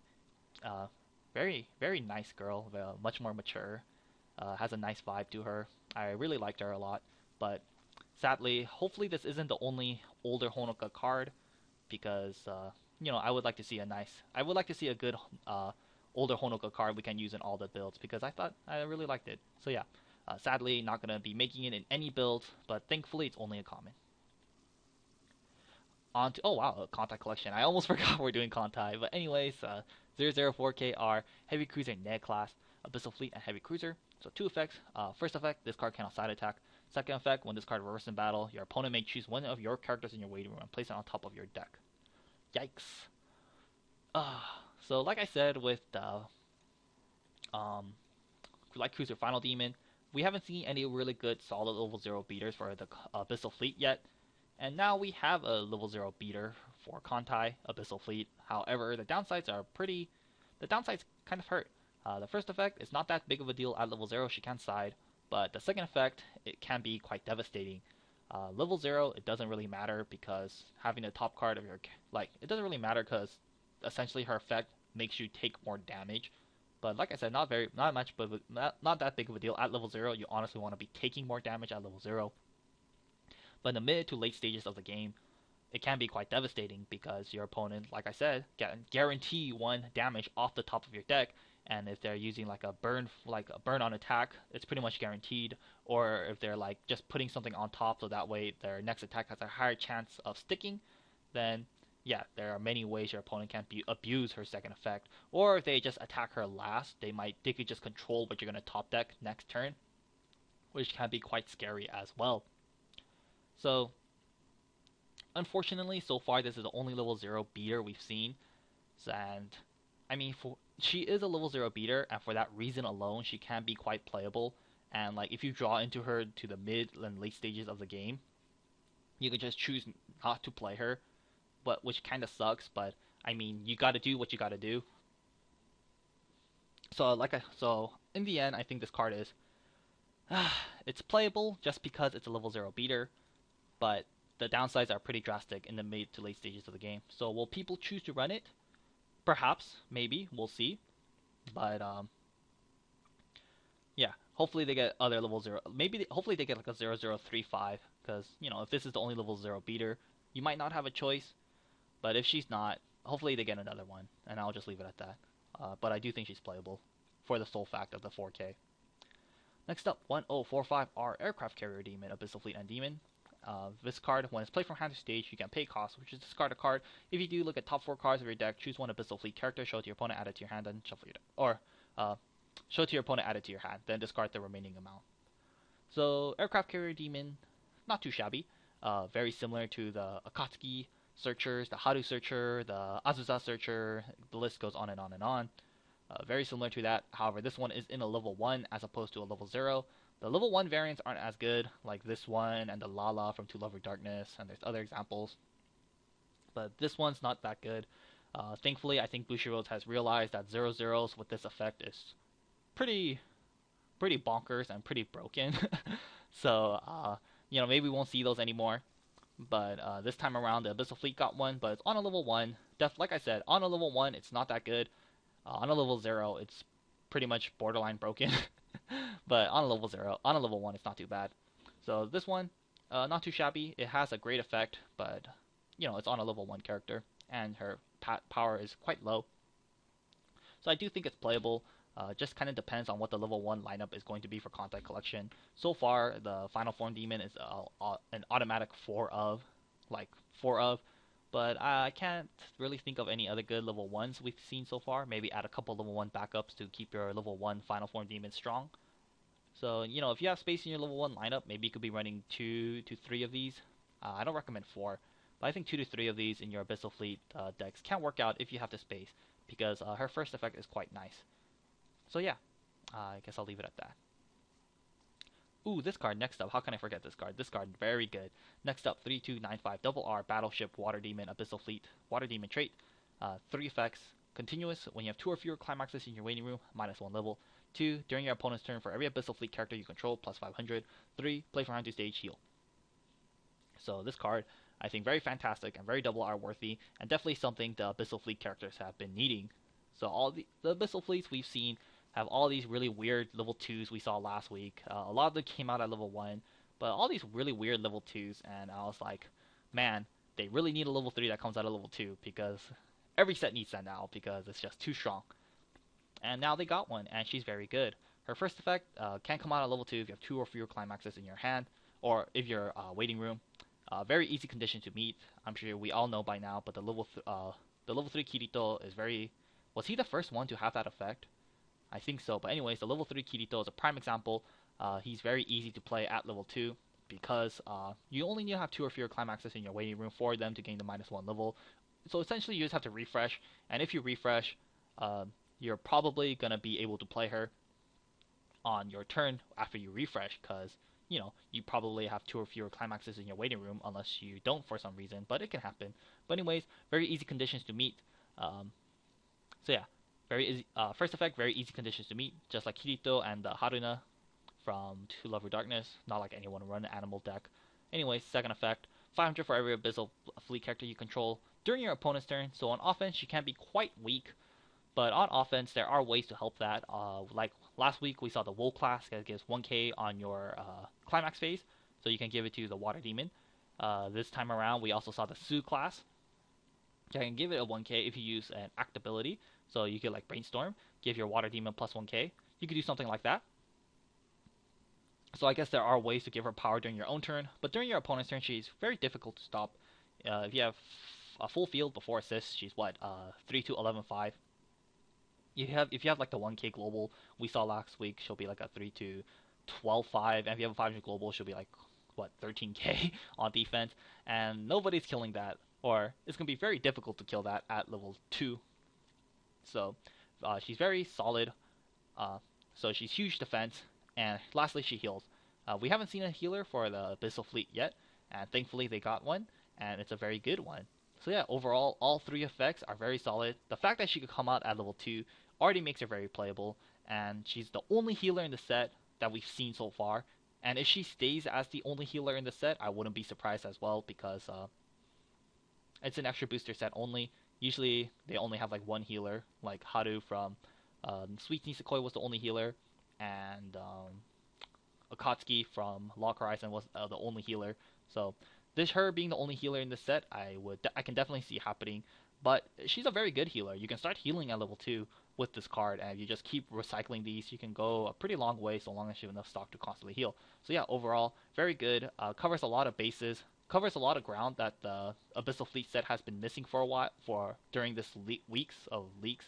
very nice girl, much more mature, has a nice vibe to her. I really liked her a lot, but sadly, hopefully this isn't the only older Honoka card, because I would like to see a good older Honoka card we can use in all the builds, because I really liked it. So yeah, sadly not gonna be making it in any build, but thankfully it's only a common. On to, oh wow, Kantai Collection. I almost forgot we're doing Kantai, but anyways, 004KR, Heavy Cruiser Ned class, Abyssal Fleet, and Heavy Cruiser. So 2 effects. First effect, this card cannot side attack. Second effect, when this card reverses in battle, your opponent may choose one of your characters in your waiting room and place it on top of your deck. Yikes. So like I said with the Light Cruiser Final Demon, we haven't seen any really good solid level 0 beaters for the Abyssal Fleet yet. And now we have a level 0 beater for Kantai Abyssal Fleet. However, the downsides kind of hurt. The first effect is not that big of a deal at level 0, she can side, but the second effect, it can be quite devastating. Level 0, it doesn't really matter because having the top card of your, it doesn't really matter because essentially her effect makes you take more damage. But like I said, not much, but not that big of a deal at level 0. You honestly want to be taking more damage at level 0. But in the mid to late stages of the game, it can be quite devastating because your opponent, like I said, can guarantee 1 damage off the top of your deck, and if they're using like a burn on attack, it's pretty much guaranteed. Or if they're like just putting something on top, so that way their next attack has a higher chance of sticking, then yeah, there are many ways your opponent can abuse her second effect. Or if they just attack her last, they could just control what you're gonna top deck next turn, which can be quite scary as well. So unfortunately, so far this is the only level 0 beater we've seen, and I mean, she is a level 0 beater, and for that reason alone, she can be quite playable. And like if you draw into her to the mid and late stages of the game, you can just choose not to play her, but which kind of sucks. But I mean, you got to do what you got to do. So in the end, I think this card is it's playable just because it's a level 0 beater, but the downsides are pretty drastic in the mid to late stages of the game. So will people choose to run it? Perhaps, maybe, we'll see. But yeah, hopefully they get other level 0. Hopefully they get like a 0035, because if this is the only level 0 beater, you might not have a choice. But if she's not, hopefully they get another one, and I'll just leave it at that. But I do think she's playable for the sole fact of the 4K. Next up, 1045R Aircraft Carrier Demon, Abyssal Fleet and Demon. This card, when it's played from hand to stage, you can pay cost, which is discard a card. If you do, look at top 4 cards of your deck, choose one Abyssal Fleet character, show it to your opponent, add it to your hand, then shuffle your deck. Or, show it to your opponent, add it to your hand, then discard the remaining amount. So, Aircraft Carrier Demon, not too shabby. Very similar to the Akatsuki Searchers, the Haru Searcher, the Azusa Searcher, the list goes on and on and on. Very similar to that, however, this one is in a level 1 as opposed to a level 0. The level 1 variants aren't as good, like this one and the Lala from To Love or Darkness, and there's other examples. But this one's not that good. Thankfully, I think Bushiroad has realized that 0-0s with this effect is pretty bonkers and pretty broken. So, maybe we won't see those anymore. But this time around, the Abyssal Fleet got one, but it's on a level 1. Like I said, on a level 1, it's not that good. On a level 0, it's pretty much borderline broken. But on a level 0, on a level 1, it's not too bad. So this one, not too shabby. It has a great effect, but it's on a level 1 character, and her power is quite low. So I do think it's playable. Just kind of depends on what the level 1 lineup is going to be for Kantai Collection. So far, the Final Form Demon is an automatic 4 of, but I can't really think of any other good level 1s we've seen so far. Maybe add a couple level 1 backups to keep your level 1 Final Form Demon strong. So, if you have space in your level 1 lineup, maybe you could be running 2 to 3 of these. I don't recommend 4, but I think 2 to 3 of these in your Abyssal Fleet decks can work out if you have the space, because her first effect is quite nice. So yeah, I guess I'll leave it at that. Ooh, this card next up. How can I forget this card? This card, very good. Next up, 3295 Double R Battleship Water Demon Abyssal Fleet Water Demon trait. 3 effects. Continuous. When you have 2 or fewer climaxes in your waiting room, -1 level. 2. During your opponent's turn, for every Abyssal Fleet character you control, plus 500. 3. Play for hand to stage, heal. So this card, I think, very fantastic and very Double R worthy, and definitely something the Abyssal Fleet characters have been needing. So all the Abyssal Fleets we've seen have all these really weird level 2s we saw last week. A lot of them came out at level 1, but all these really weird level 2s, and I was like, man, they really need a level 3 that comes out of level 2, because every set needs that now, because it's just too strong. And now they got one, and she's very good. Her first effect can come out at level 2 if you have 2 or fewer climaxes in your hand, or if you're waiting room. Very easy condition to meet. I'm sure we all know by now, but the level 3 Kirito is very... Was he the first one to have that effect? I think so, but anyways, the level 3 Kirito is a prime example. He's very easy to play at level 2, because you only need to have 2 or fewer climaxes in your waiting room for them to gain the -1 level. So essentially you just have to refresh, and if you refresh, you're probably going to be able to play her on your turn after you refresh, because you probably have 2 or fewer climaxes in your waiting room, unless you don't for some reason, but it can happen. But anyways, very easy conditions to meet. So yeah, very easy. First effect, very easy conditions to meet, just like Kirito and the Haruna from To Love or Darkness. Not like anyone to run an animal deck. Anyways, second effect, 500 for every Abyssal Fleet character you control during your opponent's turn. So on offense, she can be quite weak, but on offense, there are ways to help that. Like last week, we saw the Wool class that gives 1k on your climax phase, so you can give it to the Water Demon. This time around, we also saw the Su class. You can give it a 1k if you use an act ability. So you could like Brainstorm, give your Water Demon plus 1k. You could do something like that. So I guess there are ways to give her power during your own turn, but during your opponent's turn, she's very difficult to stop. If you have a full field before assist, she's what 3-2 11-5. If you have like the 1k global we saw last week, she'll be like a 3-2 12-5, and if you have a 500 global, she'll be like what 13k on defense, and nobody's killing that, or it's gonna be very difficult to kill that at level 2. So she's very solid. So she's huge defense, and lastly she heals. We haven't seen a healer for the Abyssal Fleet yet, and thankfully they got one, and it's a very good one. So yeah, overall, all 3 effects are very solid. The fact that she could come out at level 2 already makes her very playable, and she's the only healer in the set that we've seen so far. And if she stays as the only healer in the set, I wouldn't be surprised as well, because it's an extra booster set only. Usually they only have like one healer, like Haru from Sweet Nisekoi was the only healer, and Akatsuki from Lock Horizon was the only healer. So her being the only healer in the set, I can definitely see happening. But she's a very good healer. You can start healing at level 2 with this card, and if you just keep recycling these, you can go a pretty long way so long as you have enough stock to constantly heal. So yeah, overall, very good. Covers a lot of bases, covers a lot of ground that the Abyssal Fleet set has been missing for a while, during this weeks of leaks.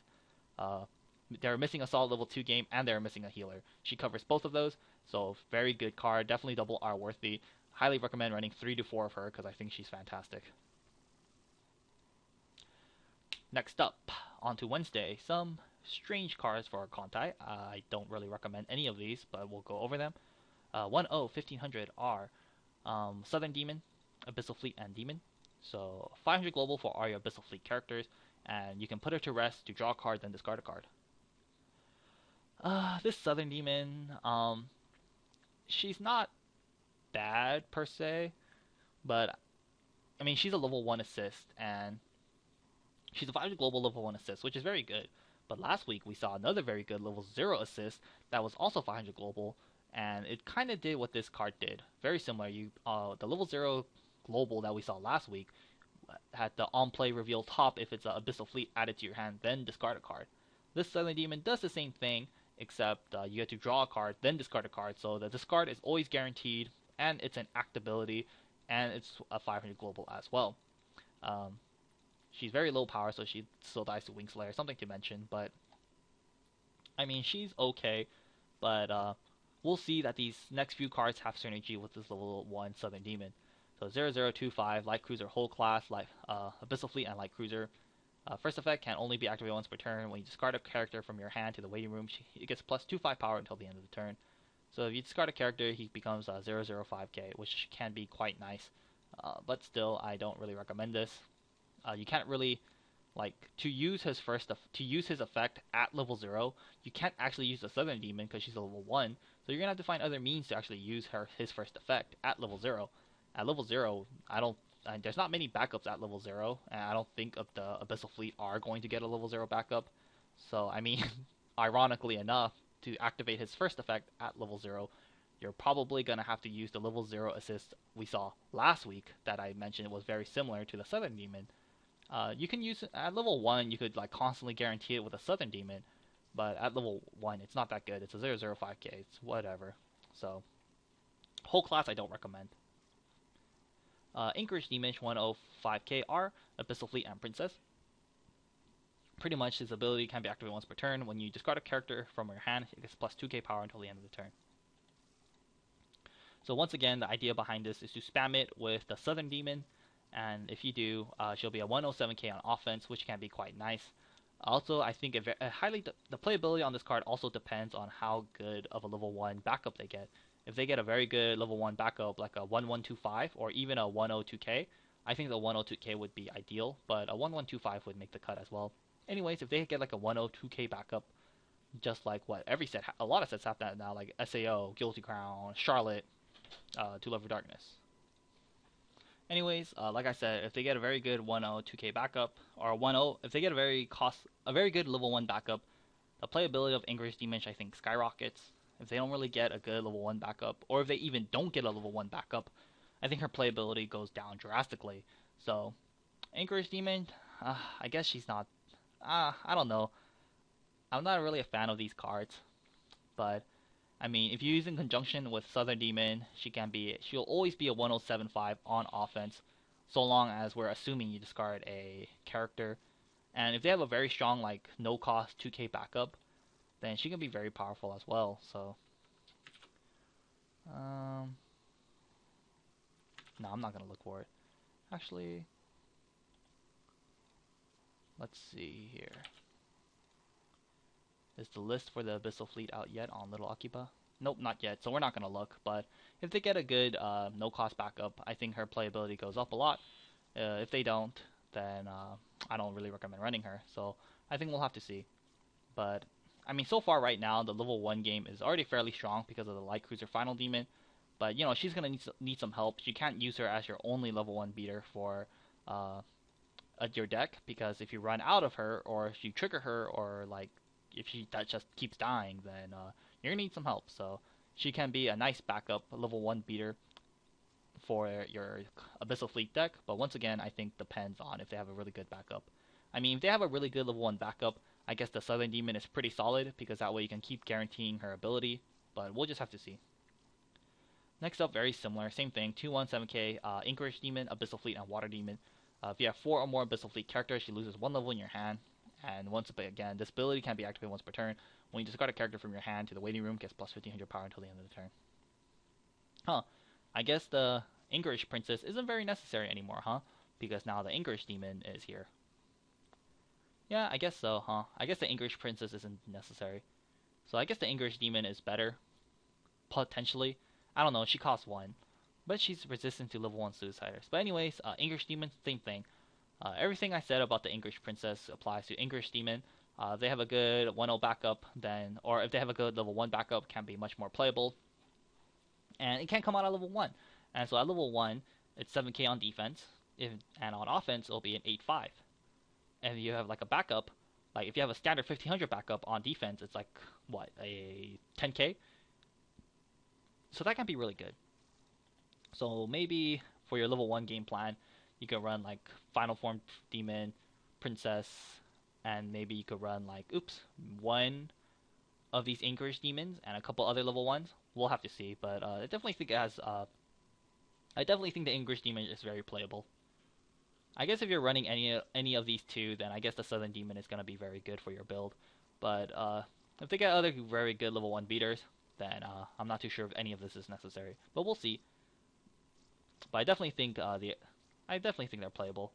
They're missing a solid level 2 game, and they're missing a healer. She covers both of those, so very good card. Definitely double R worthy. Highly recommend running 3 to 4 of her because I think she's fantastic. Next up, on to Wednesday. Some strange cards for Kantai. I don't really recommend any of these, but we'll go over them. 1500 are Southern Demon, Abyssal Fleet, and Demon. So 500 global for all your Abyssal Fleet characters, and you can put her to rest to draw a card, then discard a card. This Southern Demon, she's not bad per se, but I mean she's a level 1 assist, and she's a 500 global level 1 assist, which is very good. But last week we saw another very good level 0 assist that was also 500 global, and it kind of did what this card did. Very similar. The level 0 global that we saw last week had the on-play reveal top if it's an Abyssal Fleet added to your hand, then discard a card. This Southern Demon does the same thing, except you have to draw a card, then discard a card, so the discard is always guaranteed, and it's an act ability, and it's a 500 global as well. She's very low power, so she still dies to Wing Slayer, something to mention, but I mean, she's okay, but we'll see that these next few cards have synergy with this level 1 Southern Demon. So 0025, Light Cruiser, whole class, Abyssal Fleet, and Light Cruiser. First effect can only be activated once per turn. When you discard a character from your hand to the waiting room, it gets plus 2/5 power until the end of the turn. So if you discard a character, he becomes 005k, which can be quite nice. But still, I don't really recommend this. You can't really, to use his effect at level 0, you can't actually use the Southern Demon because she's a level 1. So you're gonna have to find other means to actually use his first effect at level 0. At level 0, there's not many backups at level 0, and I don't think the Abyssal Fleet are going to get a level 0 backup. So, I mean, ironically enough, to activate his first effect at level 0, you're probably going to have to use the level 0 assist we saw last week that I mentioned was very similar to the Southern Demon. You can use it at level 1, you could constantly guarantee it with a Southern Demon, but at level 1, it's not that good. It's a 005k, it's whatever. So, whole class I don't recommend. Anchorage Demon 105k are Abyssal Fleet and Princess. Pretty much his ability can be activated once per turn. When you discard a character from your hand, it gets plus 2k power until the end of the turn. So once again, the idea behind this is to spam it with the Southern Demon, and if you do, she'll be a 107k on offense, which can be quite nice. Also, I think the playability on this card also depends on how good of a level 1 backup they get. If they get a very good level 1 backup, like a 1125 or even a 102k, I think the 102k would be ideal, but a 1125 would make the cut as well. Anyways, if they get like a 102k backup, just like what every set, a lot of sets have that now, like SAO, Guilty Crown, Charlotte, To Love Your Darkness. Anyways, like I said, if they get a very good 102k backup, or if they get a very good level 1 backup, the playability of Anchorage Demon, I think, skyrockets. If they don't really get a good level 1 backup, or if they even don't get a level 1 backup, I think her playability goes down drastically. So, Anchorage Demon, I guess she's not, I don't know. I'm not really a fan of these cards, but I mean, if you use in conjunction with Southern Demon, she'll always be a 1075 on offense, so long as we're assuming you discard a character. And if they have a very strong like no cost 2k backup, then she can be very powerful as well. So, um, no, I'm not gonna look for it. Actually, let's see here. Is the list for the Abyssal Fleet out yet on Little Akiba? Nope, not yet, so we're not going to look. But if they get a good no-cost backup, I think her playability goes up a lot. If they don't, then I don't really recommend running her. So I think we'll have to see. But, I mean, so far right now, the level 1 game is already fairly strong because of the Light Cruiser Final Demon. But, you know, she's going to need some help. You can't use her as your only level 1 beater for your deck, because if you run out of her, or if you trigger her, or like if that just keeps dying, then you're gonna need some help. So she can be a nice backup level 1 beater for your Abyssal Fleet deck, but once again, I think depends on if they have a really good backup. I mean, if they have a really good level 1 backup, I guess the Southern Demon is pretty solid, because that way you can keep guaranteeing her ability, but we'll just have to see. Next up, very similar, same thing, 2-1-7k, Anchorage Demon, Abyssal Fleet, and Water Demon. If you have 4 or more Abyssal Fleet characters, she loses 1 level in your hand, and once again, this ability can be activated once per turn. When you discard a character from your hand to the waiting room, gets plus 1500 power until the end of the turn. Huh. I guess the English Princess isn't very necessary anymore, huh? Because now the English Demon is here. Yeah, I guess so, huh? I guess the English Princess isn't necessary. So I guess the English Demon is better. Potentially. I don't know, she costs 1. But she's resistant to level 1 Suiciders. But anyways, English Demon, same thing. Everything I said about the English Princess applies to English Demon. They have a good 1-0 backup, then, or if they have a good level 1 backup, can be much more playable. And it can't come out at level 1. And so at level 1, it's 7k on defense, and on offense, it'll be an 8-5. And if you have like a backup, like if you have a standard 1500 backup on defense, it's like, what, a 10k? So that can be really good. So maybe for your level 1 game plan, you could run like Final Form Demon, Princess, and maybe you could run like, one of these Anchorage Demons and a couple other level 1s. We'll have to see, but I definitely think it has, I definitely think the English Demon is very playable. I guess if you're running any of these two, then I guess the Southern Demon is going to be very good for your build. But if they get other very good level 1 beaters, then I'm not too sure if any of this is necessary. But we'll see. But I definitely think they're playable.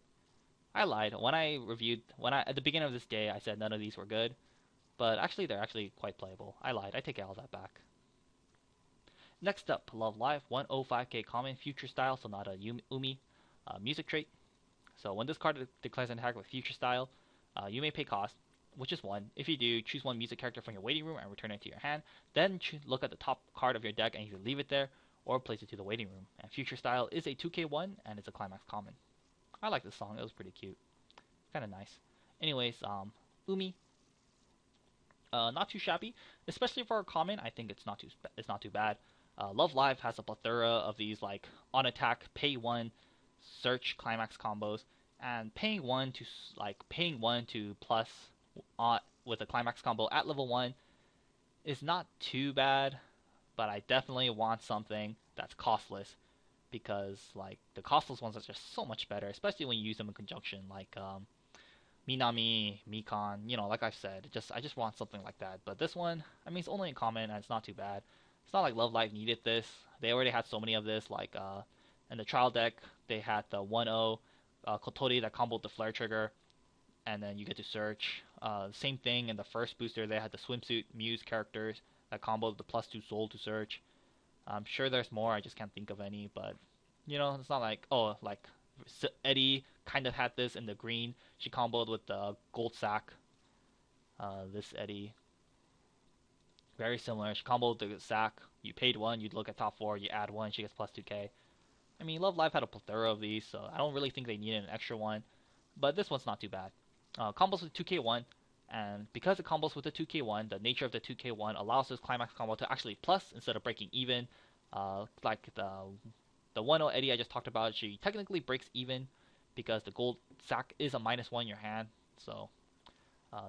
I lied. At the beginning of this day, I said none of these were good. But actually, they're actually quite playable. I lied. I take all that back. Next up, Love Live, 105k common, future style, Sonata Umi, music trait. So when this card declares an attack with future style, you may pay cost, which is 1. If you do, choose 1 music character from your waiting room and return it to your hand. Then look at the top card of your deck and either leave it there or place it to the waiting room. And future style is a 2k1 and it's a climax common. I like this song. It was pretty cute. Kind of nice. Anyways, Umi. Not too shabby, especially for a common. I think it's not too bad. Love Live has a plethora of these like on attack, pay 1, search climax combos, and paying 1 to plus with a climax combo at level 1 is not too bad, but I definitely want something that's costless, because like the costless ones are just so much better, especially when you use them in conjunction, like Minami, Mikan, like I've said, I just want something like that. But this one, I mean, it's only in common and it's not too bad. It's not like Love Live needed this. They already had so many of this, like in the trial deck, they had the 1-0 Kotori that comboed the flare trigger, and then you get to search. Same thing in the first booster, they had the swimsuit Muse characters that comboed the +2 soul to search. I'm sure there's more, I just can't think of any, but it's not like, like Eddie kind of had this in the green. She comboed with the gold sack. This Eddie, very similar. She comboed the sack. You paid 1, you'd look at top 4, you add 1, she gets +2k. I mean, Love Live had a plethora of these, so I don't really think they needed an extra one. But this one's not too bad. Combos with 2k1, and because it combos with the 2k1, the nature of the 2k1 allows this climax combo to actually plus instead of breaking even. Like the 1-0 Eddie I just talked about, she technically breaks even because the gold sack is a -1 in your hand. So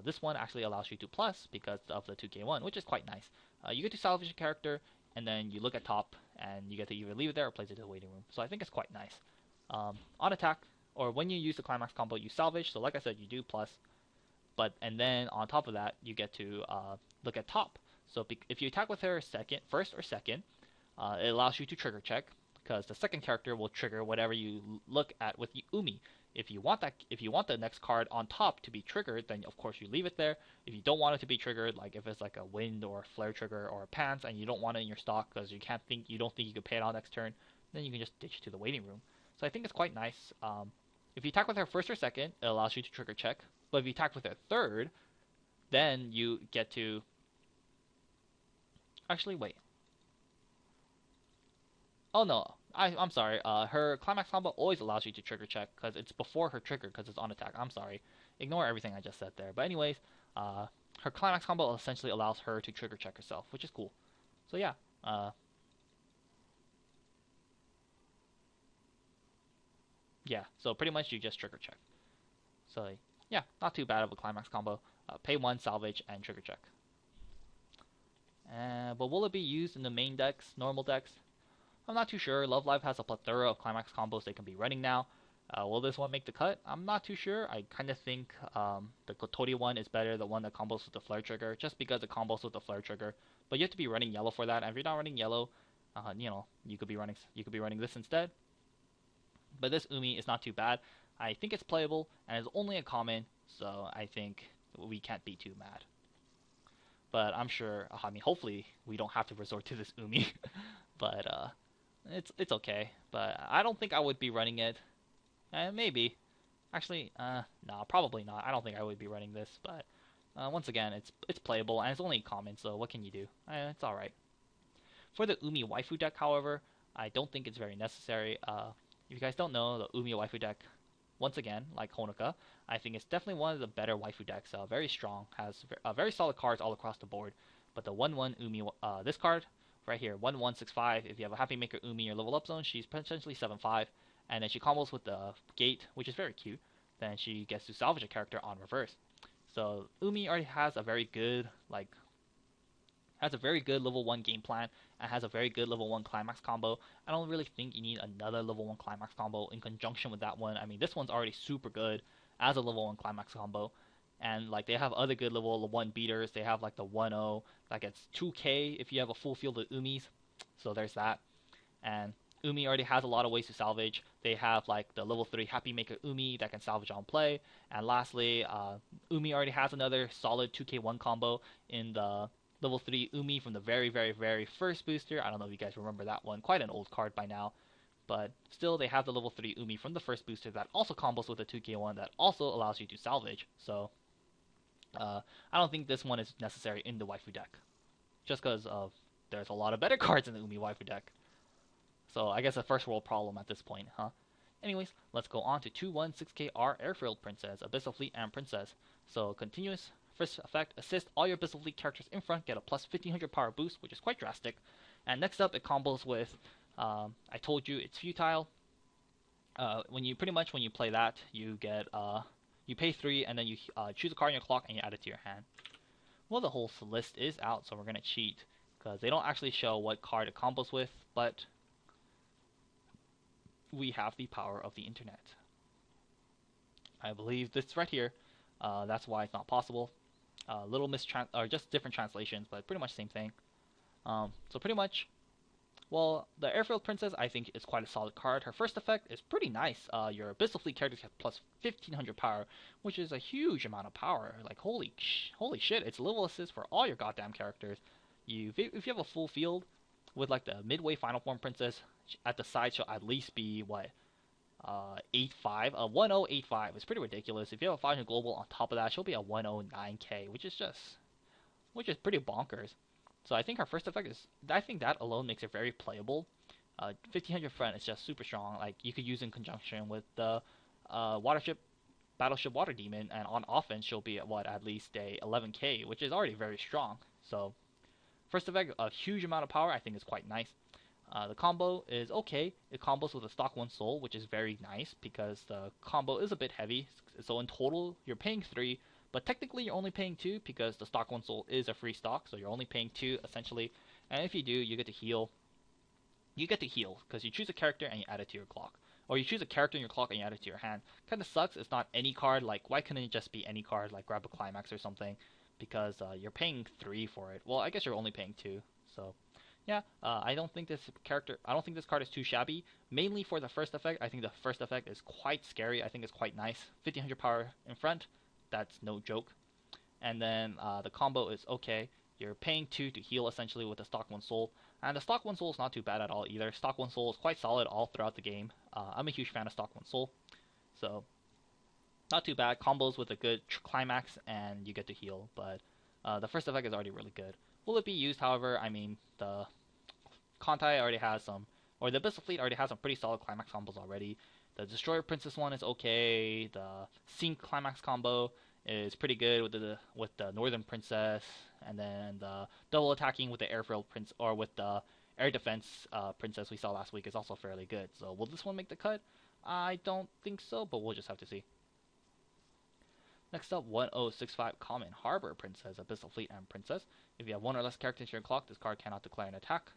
This one actually allows you to plus because of the 2k1, which is quite nice. You get to salvage a character, and then you look at top, and you get to either leave it there or place it in the waiting room. So I think it's quite nice. On attack, or when you use the climax combo, you salvage. So like I said, you do plus, and then on top of that, you get to look at top. So if you attack with her first or second, it allows you to trigger check because the second character will trigger whatever you look at with the Umi. If you want the next card on top to be triggered, then of course you leave it there. If you don't want it to be triggered, like if it's like a wind or a flare trigger or a pants, and you don't want it in your stock because you don't think you could pay it on next turn, then you can just ditch it to the waiting room. So I think it's quite nice. If you attack with her first or second, it allows you to trigger check. But if you attack with her third, then you get to. Actually, wait. Oh no, I'm sorry. Her climax combo always allows you to trigger check because it's before her trigger because it's on attack. I'm sorry. Ignore everything I just said there. But anyways, her climax combo essentially allows her to trigger check herself, which is cool. So yeah. Yeah. So pretty much you just trigger check. So yeah, not too bad of a climax combo. Pay 1, salvage, and trigger check. But will it be used in the main decks, normal decks? I'm not too sure. Love Live has a plethora of climax combos they can be running now. Will this one make the cut? I'm not too sure. I kind of think the Kotori one is better, the one that combos with the flare trigger, just because it combos with the flare trigger. But you have to be running yellow for that. And if you're not running yellow, you could be running this instead. But this Umi is not too bad. I think it's playable and it's only a common, so I think we can't be too mad. But I'm sure. I mean, hopefully we don't have to resort to this Umi. But it's okay. But I don't think I would be running it. Maybe. Actually, no, probably not. I don't think I would be running this. But once again, it's playable and it's only common. So what can you do? It's all right. For the Umi waifu deck, however, I don't think it's very necessary. If you guys don't know, the Umi waifu deck, once again, like Honoka, I think it's definitely one of the better waifu decks. Very strong, has very solid cards all across the board. But the 1/1 Umi, this card right here, 1165. If you have a Happy Maker Umi or level up zone, she's potentially 7/5, and then she combos with the gate, which is very cute. Then she gets to salvage a character on reverse. So Umi already has a very good level 1 game plan and has a very good level 1 climax combo. I don't really think you need another level 1 climax combo in conjunction with that one. I mean, this one's already super good as a level 1 climax combo. And like they have other good level 1 beaters. They have like the 1-0 that gets 2k if you have a full field of Umis. So there's that. And Umi already has a lot of ways to salvage. They have like the level 3 Happy Maker Umi that can salvage on play. And lastly, Umi already has another solid 2k1 combo in the level 3 Umi from the very, very, very first booster. I don't know if you guys remember that one. Quite an old card by now. But still, they have the level 3 Umi from the first booster that also combos with the 2k1 that also allows you to salvage. So I don't think this one is necessary in the waifu deck. Just because there's a lot of better cards in the Umi waifu deck. So I guess a first world problem at this point, huh? Anyways, let's go on to 2/16KR Airfield Princess, Abyssal Fleet, and Princess. So continuous first effect, assist all your Abyssal Fleet characters in front, get a plus 1500 power boost, which is quite drastic. And next up, it combos with, I told you it's futile. When you play that, you get you pay 3 and then you choose a card in your clock and you add it to your hand. Well, the whole list is out, so we're gonna cheat because they don't actually show what card it combos with, but we have the power of the internet. I believe this right here. That's why it's not possible. Little or just different translations, but pretty much same thing. So pretty much, well, the Airfield Princess I think is quite a solid card. Her first effect is pretty nice. Your Abyssal Fleet characters have plus 1500 power, which is a huge amount of power. Like holy shit, it's level assist for all your goddamn characters. If you have a full field with like the midway final form princess, at the side she'll at least be what 8/5, a 1085 is pretty ridiculous. If you have a 500 global on top of that, she'll be a 109k, which is pretty bonkers. So I think her first effect I think that alone makes it very playable. 1500 front is just super strong. Like you could use in conjunction with the battleship water demon, and on offense she'll be at least a 11k, which is already very strong. So first effect, a huge amount of power, I think is quite nice. The combo is okay. It combos with a stock 1 soul, which is very nice because the combo is a bit heavy. So in total, you're paying 3, But technically, you're only paying 2 because the stock 1 soul is a free stock, so you're only paying 2 essentially. And if you do, you get to heal. You get to heal because you choose a character and you add it to your clock. Or you choose a character in your clock and you add it to your hand. Kind of sucks. It's not any card. Like, why couldn't it just be any card? Like, grab a Climax or something. Because you're paying 3 for it. Well, I guess you're only paying 2. So, yeah. I don't think this card is too shabby. Mainly for the first effect. I think the first effect is quite scary. I think it's quite nice. 1500 power in front. That's no joke. And then the combo is okay. You're paying 2 to heal essentially with the stock 1 soul. And the stock 1 soul is not too bad at all either. Stock 1 soul is quite solid all throughout the game. I'm a huge fan of stock 1 soul. So, not too bad. Combos with a good climax and you get to heal. But the first effect is already really good. Will it be used, however? I mean, the Kantai already has some, or the Abyssal Fleet already has some pretty solid climax combos already. The Destroyer Princess one is okay. The Sync climax combo is pretty good with the Northern Princess, and then the double attacking with the Airfield Prince or with the Air Defense Princess we saw last week is also fairly good. So will this one make the cut? I don't think so, but we'll just have to see. Next up, 1065 Common Harbor Princess, Abyssal Fleet, and Princess. If you have 1 or less characters in your clock, this card cannot declare an attack.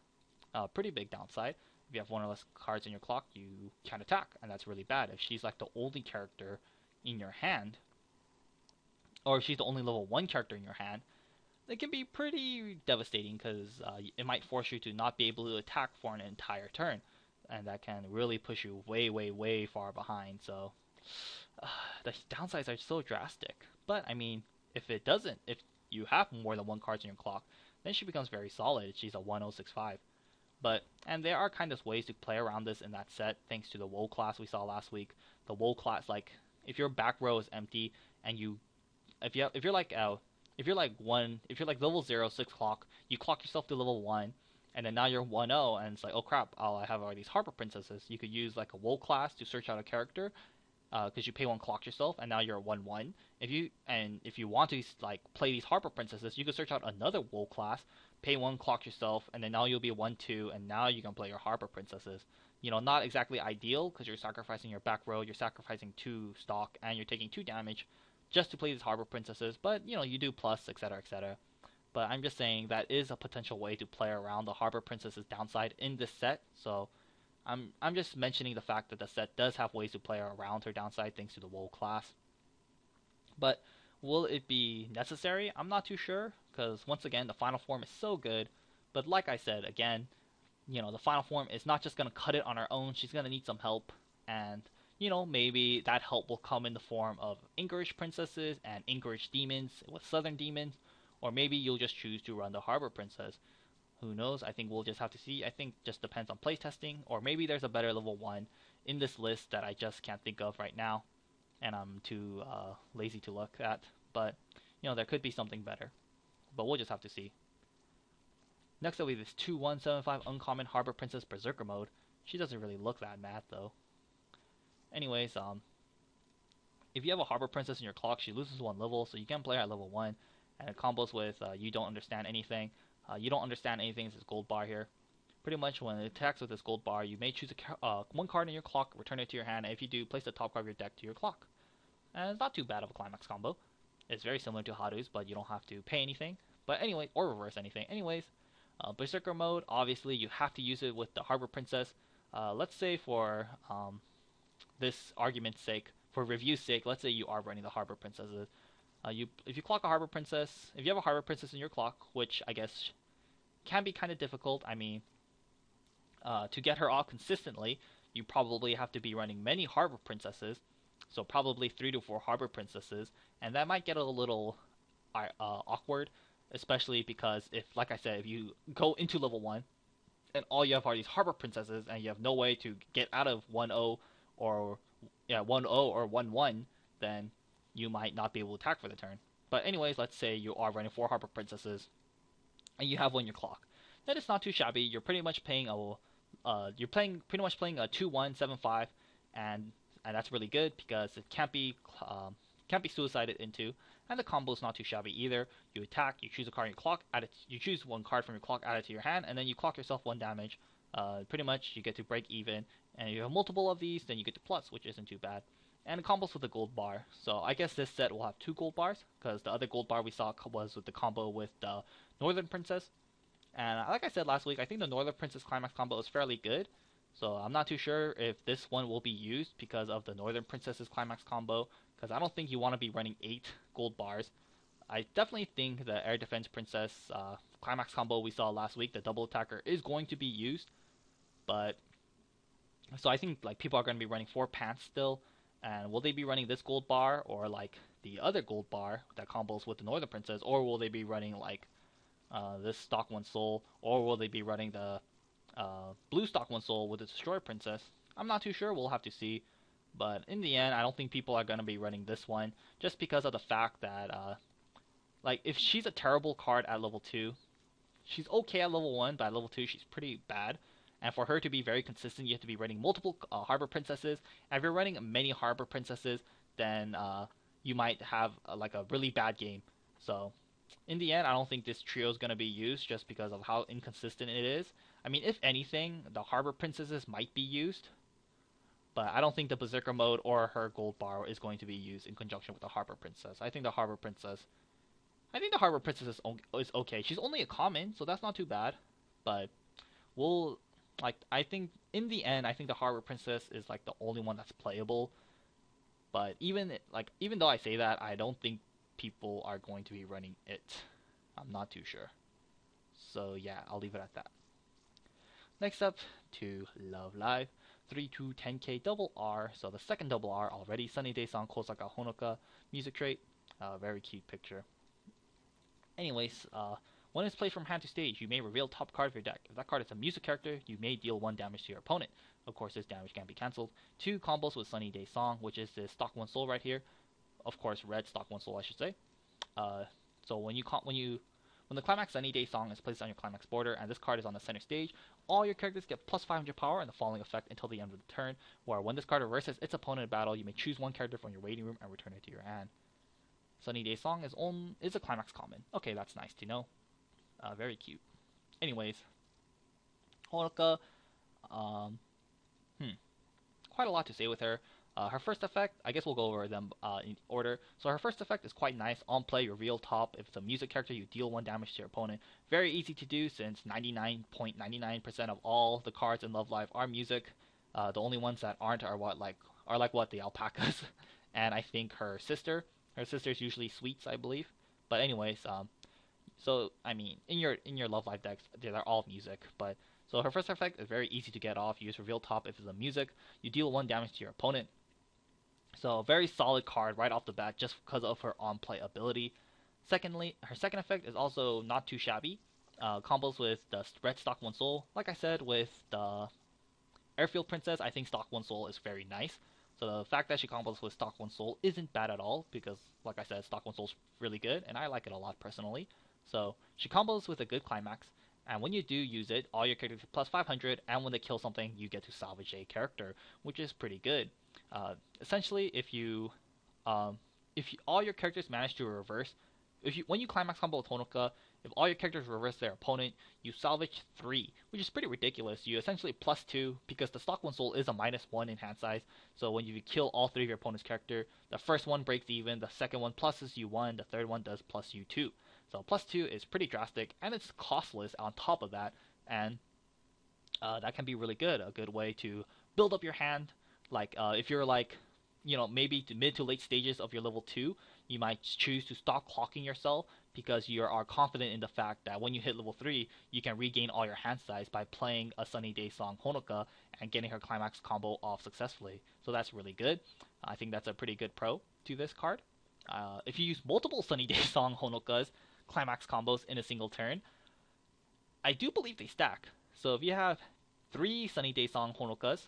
Pretty big downside. If you have 1 or less cards in your clock, you can't attack, and that's really bad. If she's like the only character in your hand, or if she's the only level 1 character in your hand, it can be pretty devastating because it might force you to not be able to attack for an entire turn, and that can really push you way, way, way far behind. So the downsides are so drastic. But I mean, if you have more than 1 card in your clock, then she becomes very solid. She's a 1065. And there are kind of ways to play around this in that set, thanks to the woe class we saw last week. The woe class, like if your back row is empty and if you're like level 0 6 clock, you clock yourself to level 1, and then now you're 1-0, and it's like, oh crap, I have all these Harbor Princesses. You could use like a woe class to search out a character, because you pay 1 clock yourself, and now you're 1-1. If you want to like play these Harbor Princesses, you could search out another woe class, pay 1 clock yourself, and then now you'll be 1-2, and now you can play your Harbor Princesses. You know, not exactly ideal because you're sacrificing your back row, you're sacrificing 2 stock, and you're taking 2 damage just to play these Harbor Princesses. But you know, you do plus, etc., etc. But I'm just saying that is a potential way to play around the Harbor Princess's downside in this set. So I'm just mentioning the fact that the set does have ways to play around her downside thanks to the woe class. But will it be necessary? I'm not too sure, because once again, the final form is so good. But like I said, again, you know, the final form is not just going to cut it on her own. She's going to need some help. And, you know, maybe that help will come in the form of English princesses and English demons with Southern demons. Or maybe you'll just choose to run the Harbor Princess. Who knows? I think we'll just have to see. I think just depends on playtesting. Or maybe there's a better level 1 in this list that I just can't think of right now. And I'm too lazy to look at. But, you know, there could be something better. But we'll just have to see. Next up we have this 2175 Uncommon Harbor Princess Berserker mode. She doesn't really look that mad though. Anyways, if you have a Harbor Princess in your clock, she loses 1 level, so you can play her at level 1. And it combos with You Don't Understand Anything. You Don't Understand Anything is this gold bar here. Pretty much when it attacks with this gold bar, you may choose 1 card in your clock, return it to your hand, and if you do, place the top card of your deck to your clock. And it's not too bad of a climax combo. It's very similar to Haru's, but you don't have to pay anything. But anyway, or reverse anything. Anyways, Berserker mode, obviously you have to use it with the Harbor Princess. Let's say for this argument's sake, for review's sake, let's say you are running the Harbor Princesses. If you clock a Harbor Princess, if you have a Harbor Princess in your clock, which I guess can be kind of difficult, I mean, to get her off consistently, you probably have to be running many Harbor Princesses, so probably 3 to 4 Harbor Princesses, and that might get a little awkward, especially because like I said, if you go into level 1, and all you have are these Harbor Princesses, and you have no way to get out of 1-0 or 1-0 or 1-1, then you might not be able to attack for the turn. But anyways, let's say you are running 4 Harbor Princesses, and you have 1 in your clock. That is not too shabby. You're pretty much playing a 2-1-7-5, and that's really good because it can't be suicided into, and the combo is not too shabby either. You attack, you choose a card in your clock, you choose 1 card from your clock, add it to your hand, and then you clock yourself 1 damage. Pretty much you get to break even, and if you have multiple of these, then you get to plus, which isn't too bad. and it combos with the gold bar. So I guess this set will have 2 gold bars, because the other gold bar we saw was with the combo with the Northern Princess. And like I said last week, I think the Northern Princess Climax combo is fairly good. So I'm not too sure if this one will be used because of the Northern Princess's Climax combo, because I don't think you want to be running 8 gold bars. I definitely think the Air Defense Princess Climax combo we saw last week, the double attacker, is going to be used. But so I think like people are going to be running 4 pants still. And will they be running this gold bar or like the other gold bar that combos with the Northern Princess, or will they be running like this stock 1 soul, or will they be running the blue stock 1 soul with the Destroyer Princess? I'm not too sure. We'll have to see. But in the end, I don't think people are going to be running this one just because of the fact that like if she's a terrible card at level 2, she's okay at level 1, but at level 2 she's pretty bad. And for her to be very consistent, you have to be running multiple Harbor Princesses. And if you're running many Harbor Princesses, then you might have like a really bad game. So in the end, I don't think this trio is going to be used just because of how inconsistent it is. I mean, if anything, the Harbor Princesses might be used, but I don't think the Berserker mode or her gold bar is going to be used in conjunction with the Harbor Princess. I think the Harbor Princess is okay. She's only a common, so that's not too bad. But we'll like I think in the end, I think the Harbor Princess is like the only one that's playable. But even though I say that, I don't think people are going to be running it. I'm not too sure. So yeah, I'll leave it at that. Next up to Love Live 3210K double R. So the second double R already. Sunny Day Song Kosaka Honoka music trait. Very cute picture. Anyways, when it's played from hand to stage, you may reveal top card of your deck. If that card is a music character, you may deal 1 damage to your opponent. Of course, this damage can be cancelled. 2 combos with Sunny Day Song, which is the stock 1 soul right here. Of course, red stock 1 soul, I should say. So when the Climax Sunny Day Song is placed on your Climax border and this card is on the center stage, all your characters get plus 500 power and the following effect until the end of the turn, where when this card reverses its opponent in battle, you may choose 1 character from your waiting room and return it to your hand. Sunny Day Song is a Climax common. Okay, that's nice to know. Very cute. Anyways, Honoka, quite a lot to say with her. Her first effect, I guess we'll go over them in order. So her first effect is quite nice. On play, you reveal top. If it's a music character, you deal 1 damage to your opponent. Very easy to do since 99.99% of all the cards in Love Live are music. The only ones that aren't are the alpacas, and I think her sister. Her sister's usually sweets, I believe. But anyways, so I mean, in your Love Live decks, they're all music. But so her first effect is very easy to get off. You use reveal top if it's a music. You deal 1 damage to your opponent. So a very solid card right off the bat just because of her on-play ability. Secondly, her second effect is also not too shabby. Combos with the red stock 1 soul. Like I said, with the Airfield Princess, I think stock 1 soul is very nice. So the fact that she combos with stock 1 soul isn't bad at all because, like I said, stock 1 soul is really good and I like it a lot personally. So she combos with a good climax. And when you do use it, all your characters get plus 500, and when they kill something, you get to salvage a character, which is pretty good. Essentially, if all your characters manage to reverse, when you climax combo with Honoka, if all your characters reverse their opponent, you salvage 3, which is pretty ridiculous. You essentially plus 2 because the stock 1 soul is a -1 in hand size. So when you kill all 3 of your opponent's character, the first one breaks even, the second one pluses you 1, the third one does plus you 2. So plus 2 is pretty drastic, and it's costless on top of that, and that can be really good. A good way to build up your hand. Like if you're like, maybe to mid to late stages of your level 2, you might choose to stop clocking yourself because you are confident in the fact that when you hit level 3, you can regain all your hand size by playing a Sunny Day Song Honoka and getting her climax combo off successfully. So that's really good. I think that's a pretty good pro to this card. If you use multiple Sunny Day Song Honokas, climax combos in a single turn, I do believe they stack. So if you have 3 Sunny Day Song Honokas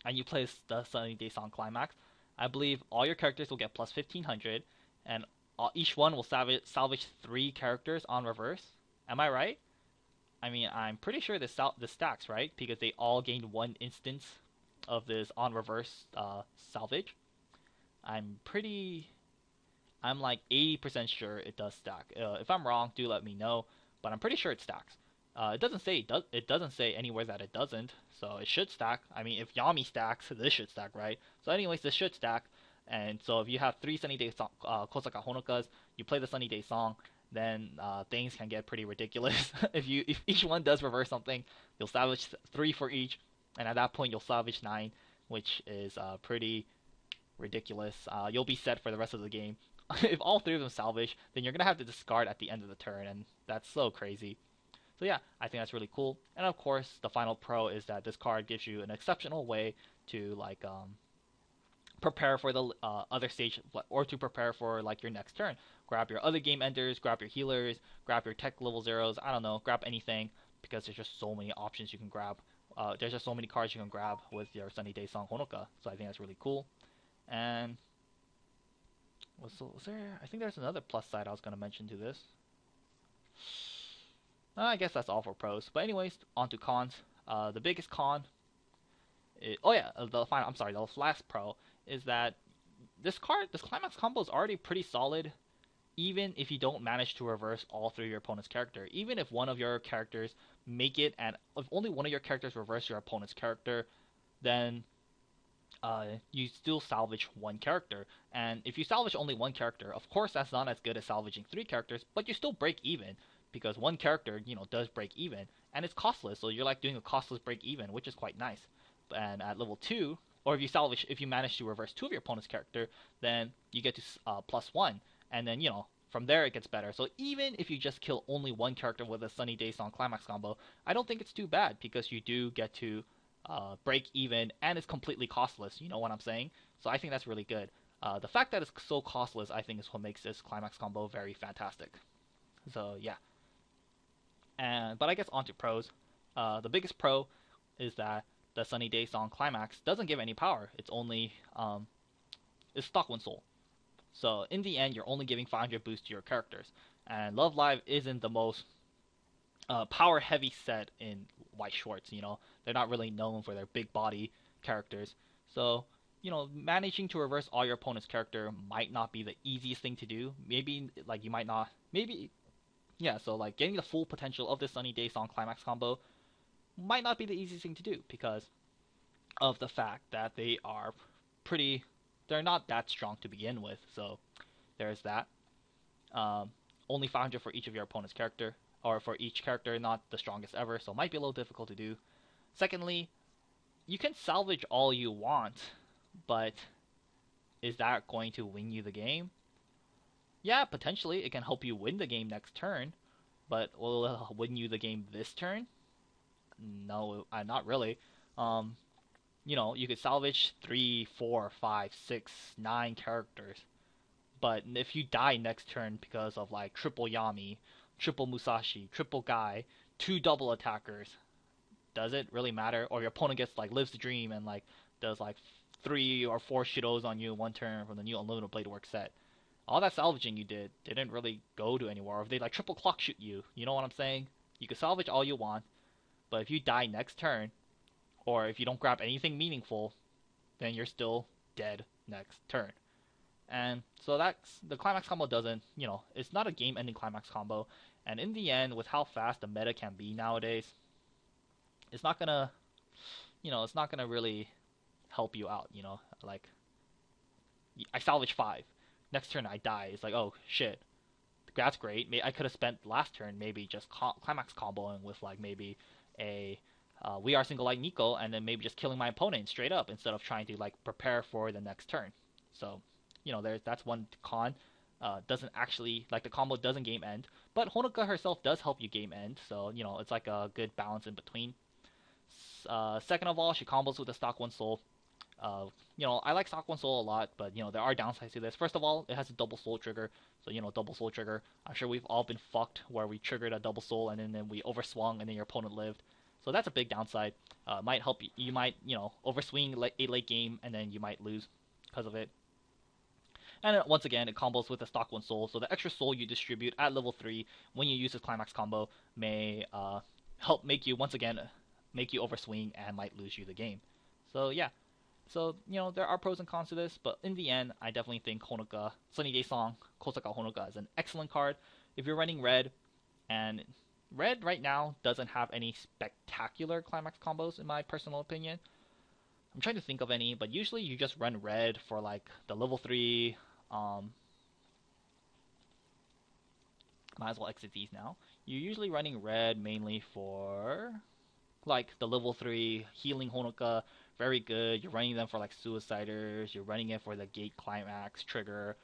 and you place the Sunny Day Song climax, I believe all your characters will get plus 1500, and each one will salvage 3 characters on reverse. Am I right? I mean, I'm pretty sure this stacks, right? Because they all gained 1 instance of this on reverse salvage. I'm like 80% sure it does stack. If I'm wrong, do let me know, but I'm pretty sure it stacks. It doesn't say it does. It doesn't say anywhere that it doesn't. So it should stack. I mean, if Yami stacks, this should stack, right? So anyways, this should stack. And so if you have three Sunny Day Kosaka Honokas, you play the Sunny Day song, then things can get pretty ridiculous. If each one does reverse something, you'll salvage three for each, and at that point you'll salvage nine, which is pretty ridiculous. You'll be set for the rest of the game. If all three of them salvage, then you're gonna have to discard at the end of the turn, and that's so crazy. So yeah, I think that's really cool. And of course, the final pro is that this card gives you an exceptional way to like prepare for the other stage, or to prepare for like your next turn. Grab your other game enders, grab your healers, grab your tech level zeros. I don't know, grab anything because there's just so many options you can grab. There's just so many cards you can grab with your Sunny Day Song Honoka. So I think that's really cool. And was there? I think there's another plus side I was gonna mention to this. I guess that's all for pros. But anyways, on to cons. The biggest con the last pro is that this Climax combo is already pretty solid, even if you don't manage to reverse all three of your opponent's character. Even if one of your characters make it, and if only one of your characters reverse your opponent's character, then you still salvage one character. And if you salvage only one character, of course that's not as good as salvaging three characters, but you still break even because one character, does break even, and it's costless. So you're like doing a costless break even, which is quite nice. And at level 2, or if you manage to reverse two of your opponent's character, then you get to +1, and then from there it gets better. So even if you just kill only one character with a Sunny Day Song Climax combo, I don't think it's too bad because you do get to break even, and it's completely costless. You know what I'm saying? So I think that's really good. The fact that it's so costless, I think, is what makes this Climax combo very fantastic. So yeah. But I guess onto pros. The biggest pro is that the Sunny Day Song Climax doesn't give any power. It's only it's stock 1 soul. So in the end, you're only giving 500 boost to your characters. And Love Live isn't the most power heavy set in Weiss Schwarz. They're not really known for their big body characters. So managing to reverse all your opponent's character might not be the easiest thing to do. Maybe like you might not. Maybe yeah. So like getting the full potential of the Sunny Day Song Climax combo might not be the easiest thing to do because of the fact that they're not that strong to begin with. So there's that. Only 500 for each of your opponent's character, or for each character, not the strongest ever, so it might be a little difficult to do. Secondly, you can salvage all you want, but is that going to win you the game? Yeah, potentially it can help you win the game next turn, but will it win you the game this turn? No, not really. You could salvage 3, 4, 5, 6, 9 characters, but if you die next turn because of like triple Yami, triple Musashi, triple Guy, 2 double attackers, does it really matter? Or your opponent gets like lives the dream and like does like 3 or 4 Shidos on you in one turn from the new Unlimited Blade Work set. All that salvaging you didn't really go to anywhere. Or if they like triple clock shoot you, you know what I'm saying? You can salvage all you want, but if you die next turn, or if you don't grab anything meaningful, then you're still dead next turn. And so that's the Climax combo doesn't, it's not a game-ending Climax combo. And in the end, with how fast the meta can be nowadays, it's not gonna really help you out. Like I salvage 5, next turn I die. It's like, oh shit, that's great. I could have spent last turn maybe just Climax comboing with like maybe a We Are Single Light Nico, and then maybe just killing my opponent straight up instead of trying to like prepare for the next turn. So that's one con. Doesn't actually, like, the combo doesn't game end, but Honoka herself does help you game end, so it's like a good balance in between. Second of all, she combos with the stock 1 soul. I like stock 1 soul a lot, but there are downsides to this. First of all, it has a double soul trigger, so double soul trigger. I'm sure we've all been fucked where we triggered a double soul and then we overswung and then your opponent lived. So that's a big downside. Might help you. You might overswing late game and then you might lose because of it. And once again, it combos with the stock 1 soul, so the extra soul you distribute at level 3 when you use this Climax combo may help make you overswing and might lose you the game. So yeah, so there are pros and cons to this, but in the end, I definitely think Honoka, Sunny Day Song, Kosaka Honoka is an excellent card. If you're running red, and Red right now doesn't have any spectacular climax combos in my personal opinion. I'm trying to think of any, but usually you just run red for like the level 3. Might as well exit these now. You're usually running red mainly for like the level 3 healing Honoka, very good. You're running them for like Suiciders, you're running it for the Gate Climax trigger.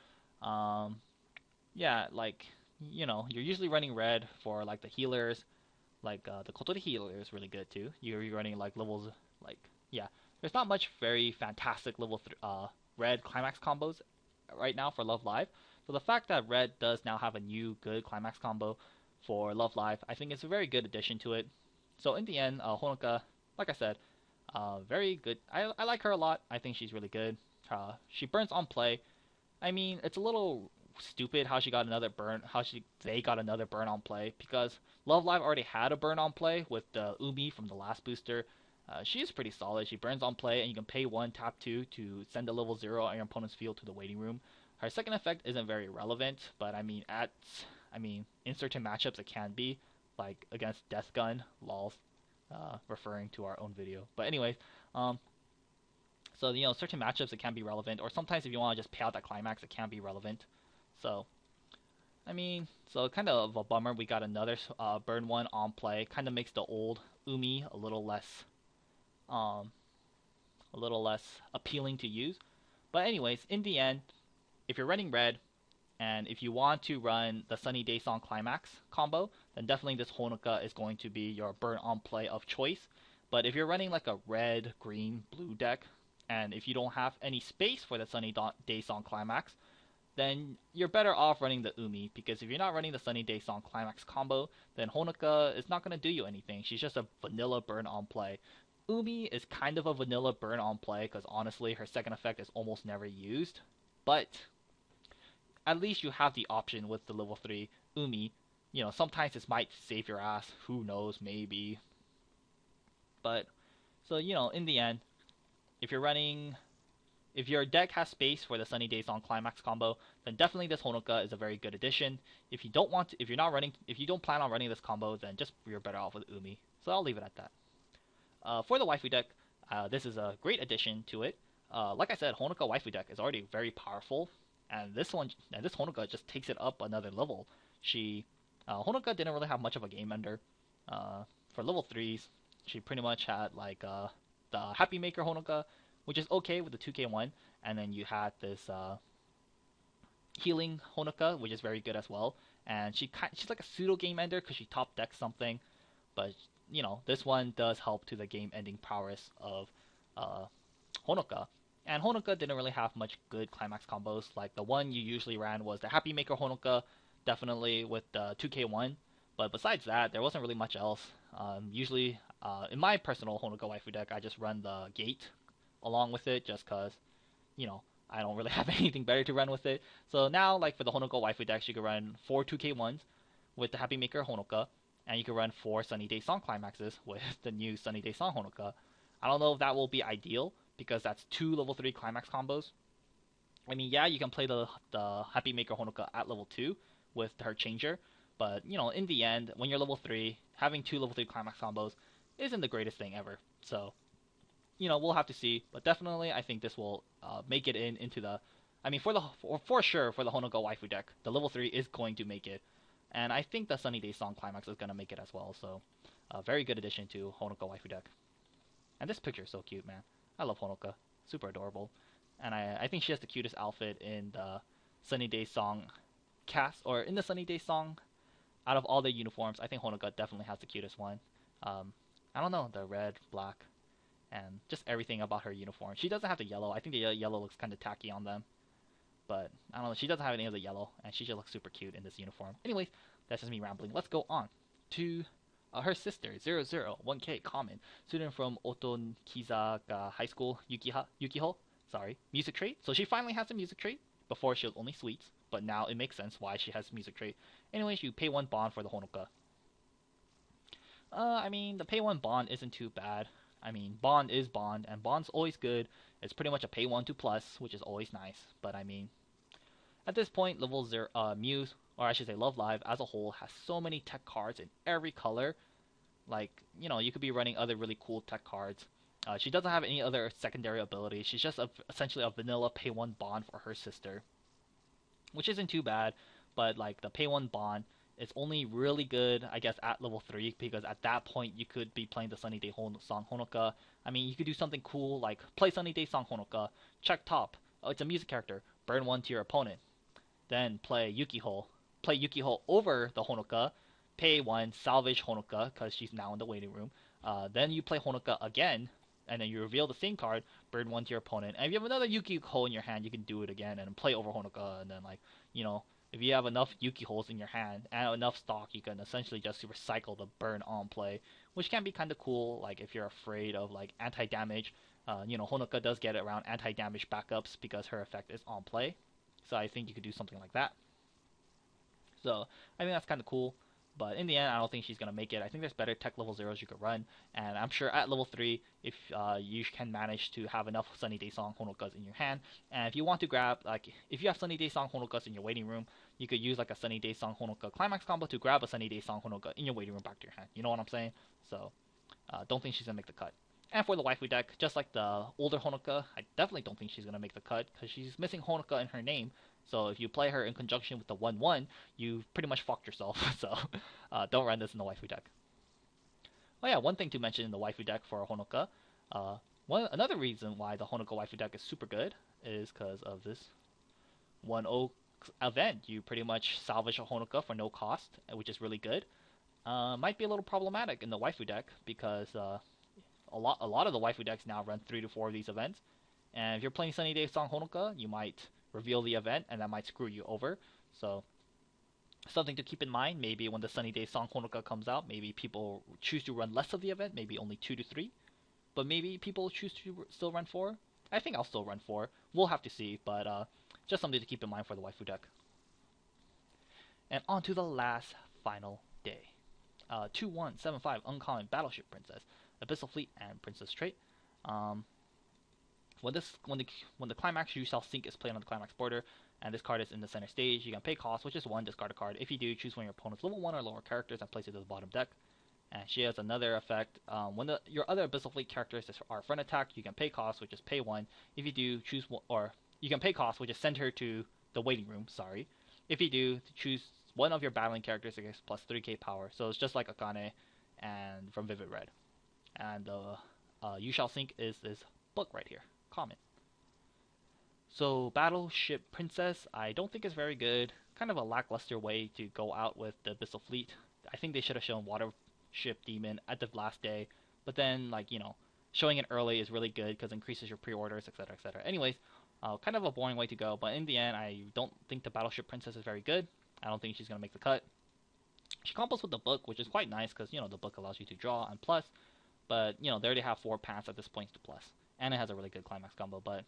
Um, yeah, like, you're usually running red for like the healers, like the Kotori healer is really good too. You're running like levels, like, yeah, there's not much very fantastic red Climax combos right now for Love Live. So the fact that red does now have a new good Climax combo for Love Live, I think it's a very good addition to it. So in the end, Honoka, like I said, very good. I like her a lot. I think she's really good. She burns on play. I mean, it's a little stupid how they got another burn on play because Love Live already had a burn on play with the Umi from the last booster. She is pretty solid. She burns on play, and you can pay 1, tap 2 to send a level 0 on your opponent's field to the waiting room. Her second effect isn't very relevant, but in certain matchups it can be, like against Death Gun, lols, referring to our own video. But anyways, so certain matchups it can be relevant, or sometimes if you want to just pay out that climax, it can be relevant. So so kind of a bummer we got another burn one on play. Kind of makes the old Umi a little less appealing to use. But anyways, in the end, if you're running red, and if you want to run the Sunny Day Song Climax combo, then definitely this Honoka is going to be your burn on play of choice. But if you're running like a red, green, blue deck, and if you don't have any space for the Sunny Day Song Climax, then you're better off running the Umi, because if you're not running the Sunny Day Song Climax combo, then Honoka is not going to do you anything. She's just a vanilla burn on play. Umi is kind of a vanilla burn on play, because honestly, her second effect is almost never used. But at least you have the option with the level 3 Umi. Sometimes this might save your ass. Who knows, maybe. But, so, in the end, if your deck has space for the Sunny Day Song Climax combo, then definitely this Honoka is a very good addition. If you don't plan on running this combo, then you're better off with Umi. So I'll leave it at that. For the waifu deck, this is a great addition to it. Like I said, Honoka waifu deck is already very powerful, and this Honoka just takes it up another level. Honoka didn't really have much of a game ender. For level 3s, she pretty much had like the Happy Maker Honoka, which is okay with the 2k1, and then you had this healing Honoka, which is very good as well. And she's like a pseudo game ender because she top decks something, but this one does help to the game ending prowess of Honoka. And Honoka didn't really have much good climax combos. Like the one you usually ran was the Happy Maker Honoka, definitely with the 2k1. But besides that, there wasn't really much else. Usually, in my personal Honoka waifu deck, I just run the Gate along with it, just cause I don't really have anything better to run with it. So now, like for the Honoka waifu decks, you can run 4 2k1s with the Happy Maker Honoka, and you can run 4 Sunny Day Song climaxes with the new Sunny Day Song Honoka. I don't know if that will be ideal, because that's 2 level 3 climax combos. Yeah, you can play the Happy Maker Honoka at level 2 with her changer, but in the end, when you're level 3, having 2 level 3 climax combos isn't the greatest thing ever. So we'll have to see, but definitely I think this will make it into the. For sure for the Honoka waifu deck, the level 3 is going to make it, and I think the Sunny Day Song Climax is going to make it as well. So, a very good addition to Honoka waifu deck. And this picture is so cute, man. I love Honoka, super adorable, and I think she has the cutest outfit in the Sunny Day Song cast, or in the Sunny Day Song. Out of all the uniforms, I think Honoka definitely has the cutest one. I don't know, the red, black, and just everything about her uniform. She doesn't have the yellow. I think the yellow looks kind of tacky on them. But, I don't know, she doesn't have any of the yellow, and she just looks super cute in this uniform. Anyways, that's just me rambling. Let's go on to her sister, 001K Common, student from Otonkizaga High School, Yukiho. Music trait. So she finally has a music trait. Before she was only sweets, but now it makes sense why she has music trait. Anyways, you pay 1 bond for the Honoka. The pay 1 bond isn't too bad. Bond is bond, and bond's always good. It's pretty much a pay 1 to plus, which is always nice. But at this point, level 0, Muse, or I should say Love Live as a whole, has so many tech cards in every color. Like, you could be running other really cool tech cards. She doesn't have any other secondary abilities. She's just essentially a vanilla pay 1 bond for her sister, which isn't too bad, but like the pay 1 bond is only really good, I guess, at level 3, because at that point you could be playing the Sunny Day Song Honoka. I mean, you could do something cool like play Sunny Day Song Honoka, check top, oh, it's a music character, burn 1 to your opponent, then play Yukiho over the Honoka, pay 1, salvage Honoka, because she's now in the waiting room, then you play Honoka again, and then you reveal the same card, burn 1 to your opponent, and if you have another Yukiho in your hand, you can do it again, and play over Honoka, and then like, if you have enough Yukihos in your hand and enough stock, you can essentially just recycle the burn on play, which can be kind of cool, like if you're afraid of like anti-damage. Honoka does get around anti-damage backups because her effect is on play, so I think you could do something like that. So I think that's kind of cool. But in the end, I don't think she's going to make it. I think there's better tech level 0s you could run. And I'm sure at level 3, if you can manage to have enough Sunny Day Song Honokas in your hand. And if you want to grab, like, if you have Sunny Day Song Honokas in your waiting room, you could use like a Sunny Day Song Honoka Climax combo to grab a Sunny Day Song Honoka in your waiting room back to your hand. You know what I'm saying? So, don't think she's going to make the cut. And for the waifu deck, just like the older Honoka, I definitely don't think she's going to make the cut, because she's missing Honoka in her name. So if you play her in conjunction with the 1/1, you pretty much fucked yourself. So don't run this in the waifu deck. Oh yeah, one thing to mention in the waifu deck for Honoka, another reason why the Honoka waifu deck is super good is because of this 1/0 event. You pretty much salvage a Honoka for no cost, which is really good. Might be a little problematic in the waifu deck because a lot of the waifu decks now run 3 to 4 of these events, and if you're playing Sunny Day Song Honoka, you might reveal the event, and that might screw you over. So something to keep in mind. Maybe when the Sunny Day Song Honoka comes out, maybe people choose to run less of the event, maybe only 2 to 3, but maybe people choose to still run 4. I think I'll still run 4. We'll have to see, but just something to keep in mind for the waifu deck. And on to the last final day. 2/1/7/5 Uncommon Battleship Princess, Abyssal Fleet, and Princess Trait. When the climax, you shall sink is played on the climax border, and this card is in the center stage. You can pay cost, which is 1, discard a card. If you do, choose one of your opponent's level 1 or lower characters and place it to the bottom deck. And she has another effect. When your other Abyssal Fleet characters are front attack, you can pay cost, which is pay 1. If you do, choose one, or you can pay cost, which is send her to the waiting room. Sorry. If you do, choose one of your battling characters against plus 3k power. So it's just like Akane and from Vivid Red. And You Shall Sink is this book right here. Common. So Battleship Princess, I don't think is very good. Kind of a lackluster way to go out with the Abyssal Fleet. I think they should have shown Watership Demon at the last day, but then showing it early is really good because it increases your pre-orders, etc., etc. Anyways, kind of a boring way to go, but in the end, I don't think the Battleship Princess is very good. I don't think she's gonna make the cut. She combos with the book, which is quite nice because the book allows you to draw and plus, but they already have 4 paths at this point to plus. And it has a really good climax combo, but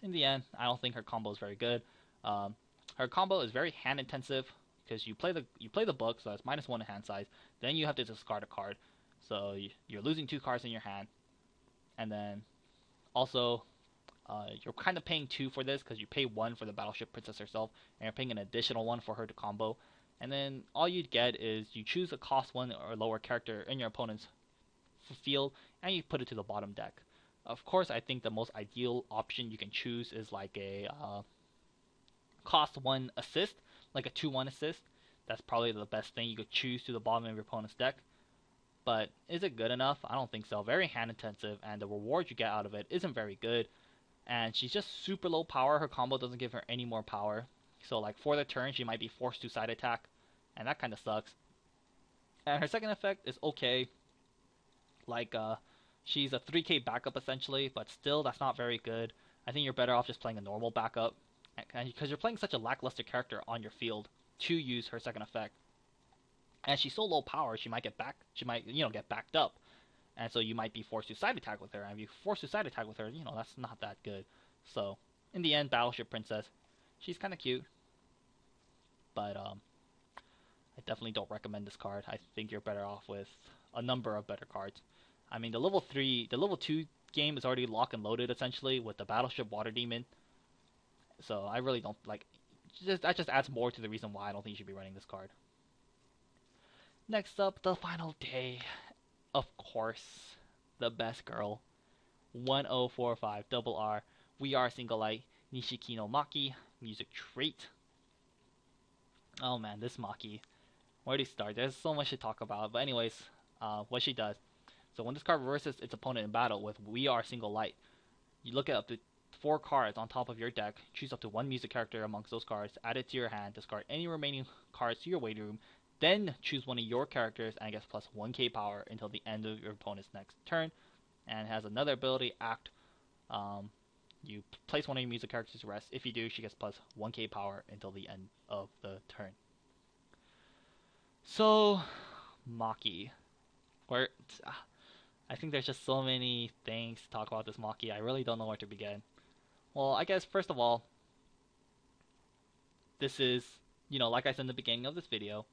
in the end, I don't think her combo is very good. Her combo is very hand intensive because you play the book, so that's -1 in hand size. Then you have to discard a card, so you're losing 2 cards in your hand, and then also you're kind of paying 2 for this because you pay 1 for the Battleship Princess herself, and you're paying an additional 1 for her to combo. And then all you get is you choose a cost 1 or lower character in your opponent's field, and you put it to the bottom deck. Of course, I think the most ideal option you can choose is like a cost 1 assist, like a 2/1 assist. That's probably the best thing you could choose to the bottom of your opponent's deck. But is it good enough? I don't think so. Very hand intensive, and the reward you get out of it isn't very good. And she's just super low power. Her combo doesn't give her any more power. So like for the turn, she might be forced to side attack, and that kind of sucks. And her second effect is okay. Like she's a 3k backup essentially, but still that's not very good. I think you're better off just playing a normal backup, and because you're playing such a lackluster character on your field to use her second effect. And she's so low power, she might get get backed up, and so you might be forced to side attack with her. And if you force to side attack with her, that's not that good. So in the end, Battleship Princess, she's kind of cute, but I definitely don't recommend this card. I think you're better off with a number of better cards. I mean, the level 2 game is already lock and loaded essentially with the Battleship Water Demon. So I really don't that just adds more to the reason why I don't think you should be running this card. Next up, the final day. Of course, the best girl. 1045 double R. We are single light. Nishiki no Maki. Music trait. Oh man, this Maki. Where do you start? There's so much to talk about. But anyways, what she does. So when this card reverses its opponent in battle with We Are Single Light, you look at up to 4 cards on top of your deck, choose up to 1 music character amongst those cards, add it to your hand, discard any remaining cards to your waiting room, then choose one of your characters and it gets plus 1k power until the end of your opponent's next turn. And has another ability, Act. You place one of your music characters to rest. If you do, she gets plus 1k power until the end of the turn. So, Maki. I think there's just so many things to talk about this Maki. I really don't know where to begin. Well, I guess first of all, this is, like I said in the beginning of this video,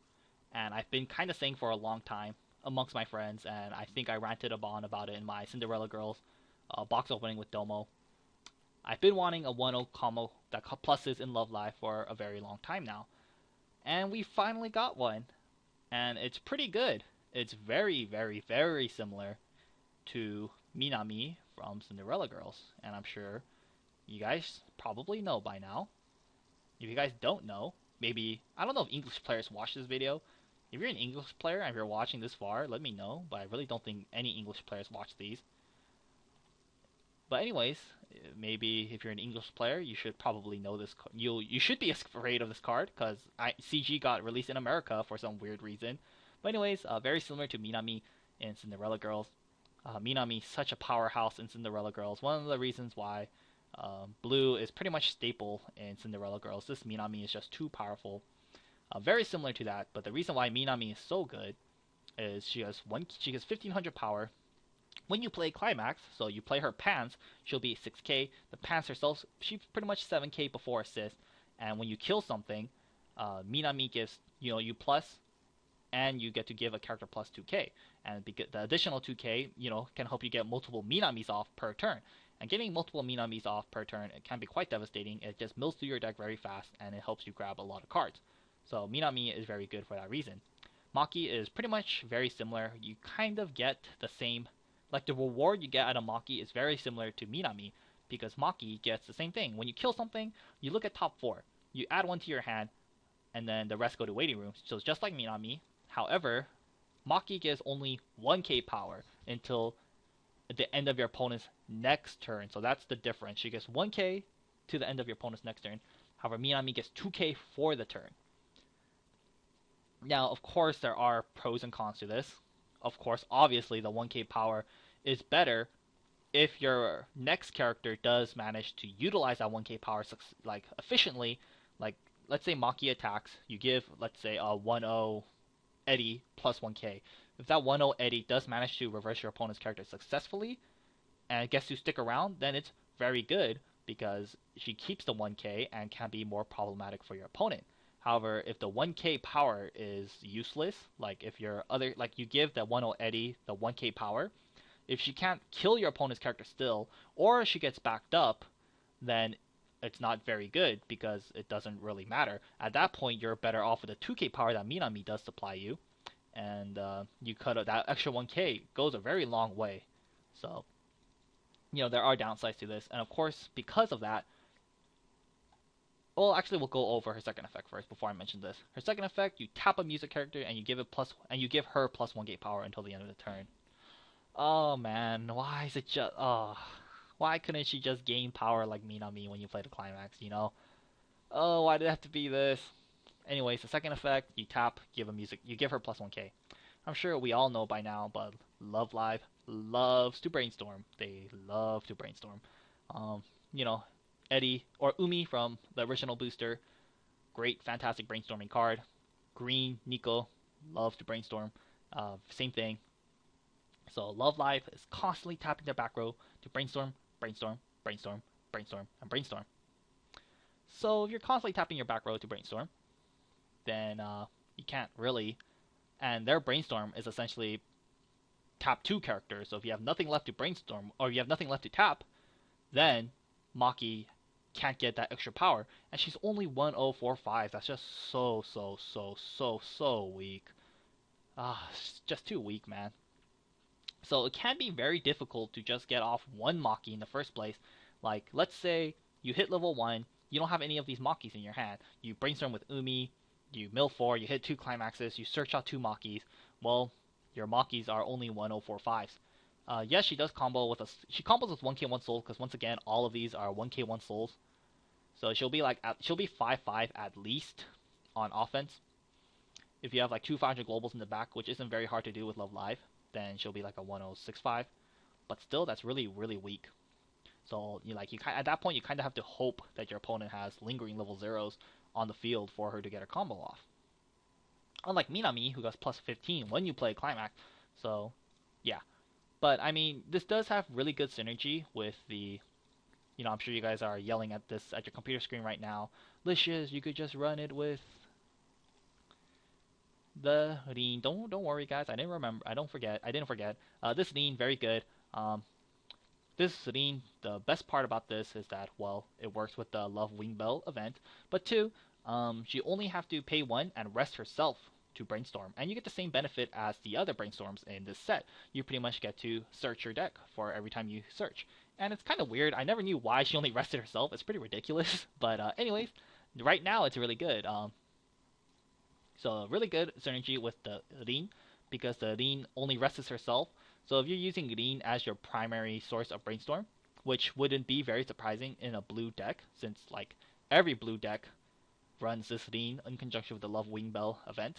and I've been kind of saying for a long time amongst my friends, and I think I ranted about it in my Cinderella Girls box opening with Domo. I've been wanting a 1-0 combo that pluses in Love Live for a very long time now. And we finally got one. And it's pretty good. It's very, very, very similar to Minami from Cinderella Girls. And I'm sure you guys probably know by now. If you guys don't know, maybe, I don't know if English players watch this video. If you're an English player and if you're watching this far, let me know. But I really don't think any English players watch these. But anyways, maybe if you're an English player, you should probably know this. You should be afraid of this card because CG got released in America for some weird reason. But anyways, very similar to Minami in Cinderella Girls. Minami such a powerhouse in Cinderella Girls. One of the reasons why blue is pretty much staple in Cinderella Girls. This Minami is just too powerful. Very similar to that, but the reason why Minami is so good is she has 1500 power. When you play Climax, so you play her pants, she'll be 6k. The pants herself, she's pretty much 7k before assist. And when you kill something, Minami gives you plus, and you get to give a character plus 2k. And the additional 2k, can help you get multiple Minamis off per turn. And getting multiple Minamis off per turn, it can be quite devastating. It just mills through your deck very fast, and it helps you grab a lot of cards. So Minami is very good for that reason. Maki is pretty much very similar. You kind of get the same. Like, the reward you get out of Maki is very similar to Minami, because Maki gets the same thing. When you kill something, you look at top 4. You add 1 to your hand, and then the rest go to waiting rooms. So it's just like Minami. However, Maki gives only 1k power until the end of your opponent's next turn. So that's the difference. She gets 1k to the end of your opponent's next turn. However, Minami gets 2k for the turn. Now, of course, there are pros and cons to this. Of course, obviously, the 1k power is better if your next character does manage to utilize that 1k power efficiently. Like, let's say Maki attacks, you give, let's say, a 1-0 Eddie plus 1k. If that 1-0 Eddie does manage to reverse your opponent's character successfully and gets to stick around, then it's very good because she keeps the 1k and can be more problematic for your opponent. However, if the 1k power is useless, like if you give the 1-0 Eddie the 1k power, if she can't kill your opponent's character still, or she gets backed up, then it's not very good because it doesn't really matter. At that point, you're better off with the 2k power that Minami does supply you, and you cut out that extra 1k goes a very long way. So, there are downsides to this, and of course, because of that. Well, actually, we'll go over her second effect first before I mention this. Her second effect, you tap a music character and you give her plus 1k power until the end of the turn. Oh man, why is it just why couldn't she just gain power like Minami when you play the Climax, Oh, why did it have to be this? Anyways, the second effect, you tap, you give her plus 1k. I'm sure we all know by now, but Love Live loves to brainstorm. They love to brainstorm. Eddie or Umi from the original booster, great, fantastic brainstorming card. Green, Nico, love to brainstorm. Same thing. So Love Live is constantly tapping their back row to brainstorm, brainstorm, brainstorm, brainstorm, and brainstorm. So if you're constantly tapping your back row to brainstorm, then you can't really. And their brainstorm is essentially tap 2 characters. So if you have nothing left to brainstorm, or you have nothing left to tap, then Maki can't get that extra power, and she's only 1045. That's just so weak. It's just too weak, man. So it can be very difficult to just get off one Maki in the first place. Like, let's say you hit level 1, you don't have any of these Makis in your hand. You brainstorm with Umi, you mill 4, you hit 2 climaxes, you search out 2 Makis. Well, your Makis are only 1045s. Yes, she does combo with she combos with 1k 1 soul, because once again, all of these are 1k 1 souls. So she'll be 5-5 at least on offense. If you have like 2 500 globals in the back, which isn't very hard to do with Love Live, then she'll be like a 1065. But still, that's really weak. So you at that point you kind of have to hope that your opponent has lingering level zeros on the field for her to get her combo off. Unlike Minami, who goes plus 15 when you play Climax. So yeah, but I mean, this does have really good synergy with the. I'm sure you guys are yelling at this at your computer screen right now. Licious, you could just run it with the Rin. Don't worry, guys. I didn't forget. This Rin, very good. This Rin, the best part about this is that, well, it works with the Love Wing Bell event. But 2, she only have to pay 1 and rest herself to brainstorm, and you get the same benefit as the other brainstorms in this set. You pretty much get to search your deck for every time you search, and it's kind of weird. I never knew why she only rested herself. It's pretty ridiculous, but anyways, right now it's really good. So really good synergy with the Rin, because the Rin only rests herself. So if you're using Rin as your primary source of brainstorm, which wouldn't be very surprising in a blue deck, since like every blue deck runs this Rin in conjunction with the Love Wing Bell event,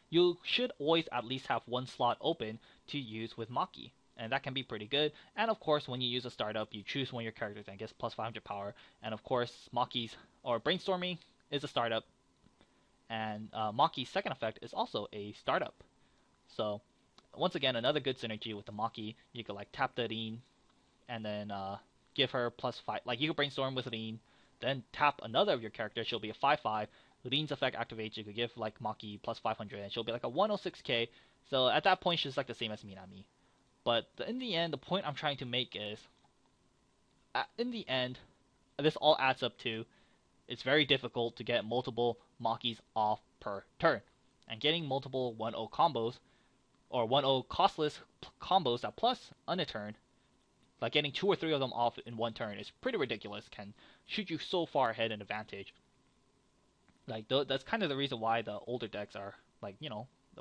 you should always at least have 1 slot open to use with Maki, and that can be pretty good. And of course, when you use a startup, you choose one of your characters and gets plus 500 power. And of course, Maki's or brainstorming is a startup, and Maki's second effect is also a startup. So once again, another good synergy with the Maki. You could like tap the Rin and then give her plus 5. Like you could brainstorm with Rin, then tap another of your characters. She'll be a 5/5. Rin's effect activates. You could give like Maki plus 500, and she'll be like a 106k. So at that point, she's like the same as Minami. But in the end, the point I'm trying to make is, in the end, this all adds up to, it's very difficult to get multiple Makis off per turn, and getting multiple 1-0 combos or 1-0 costless combos that plus on a turn, like getting 2 or 3 of them off in one turn, is pretty ridiculous. Can shoot you so far ahead in advantage. Like that's kind of the reason why the older decks are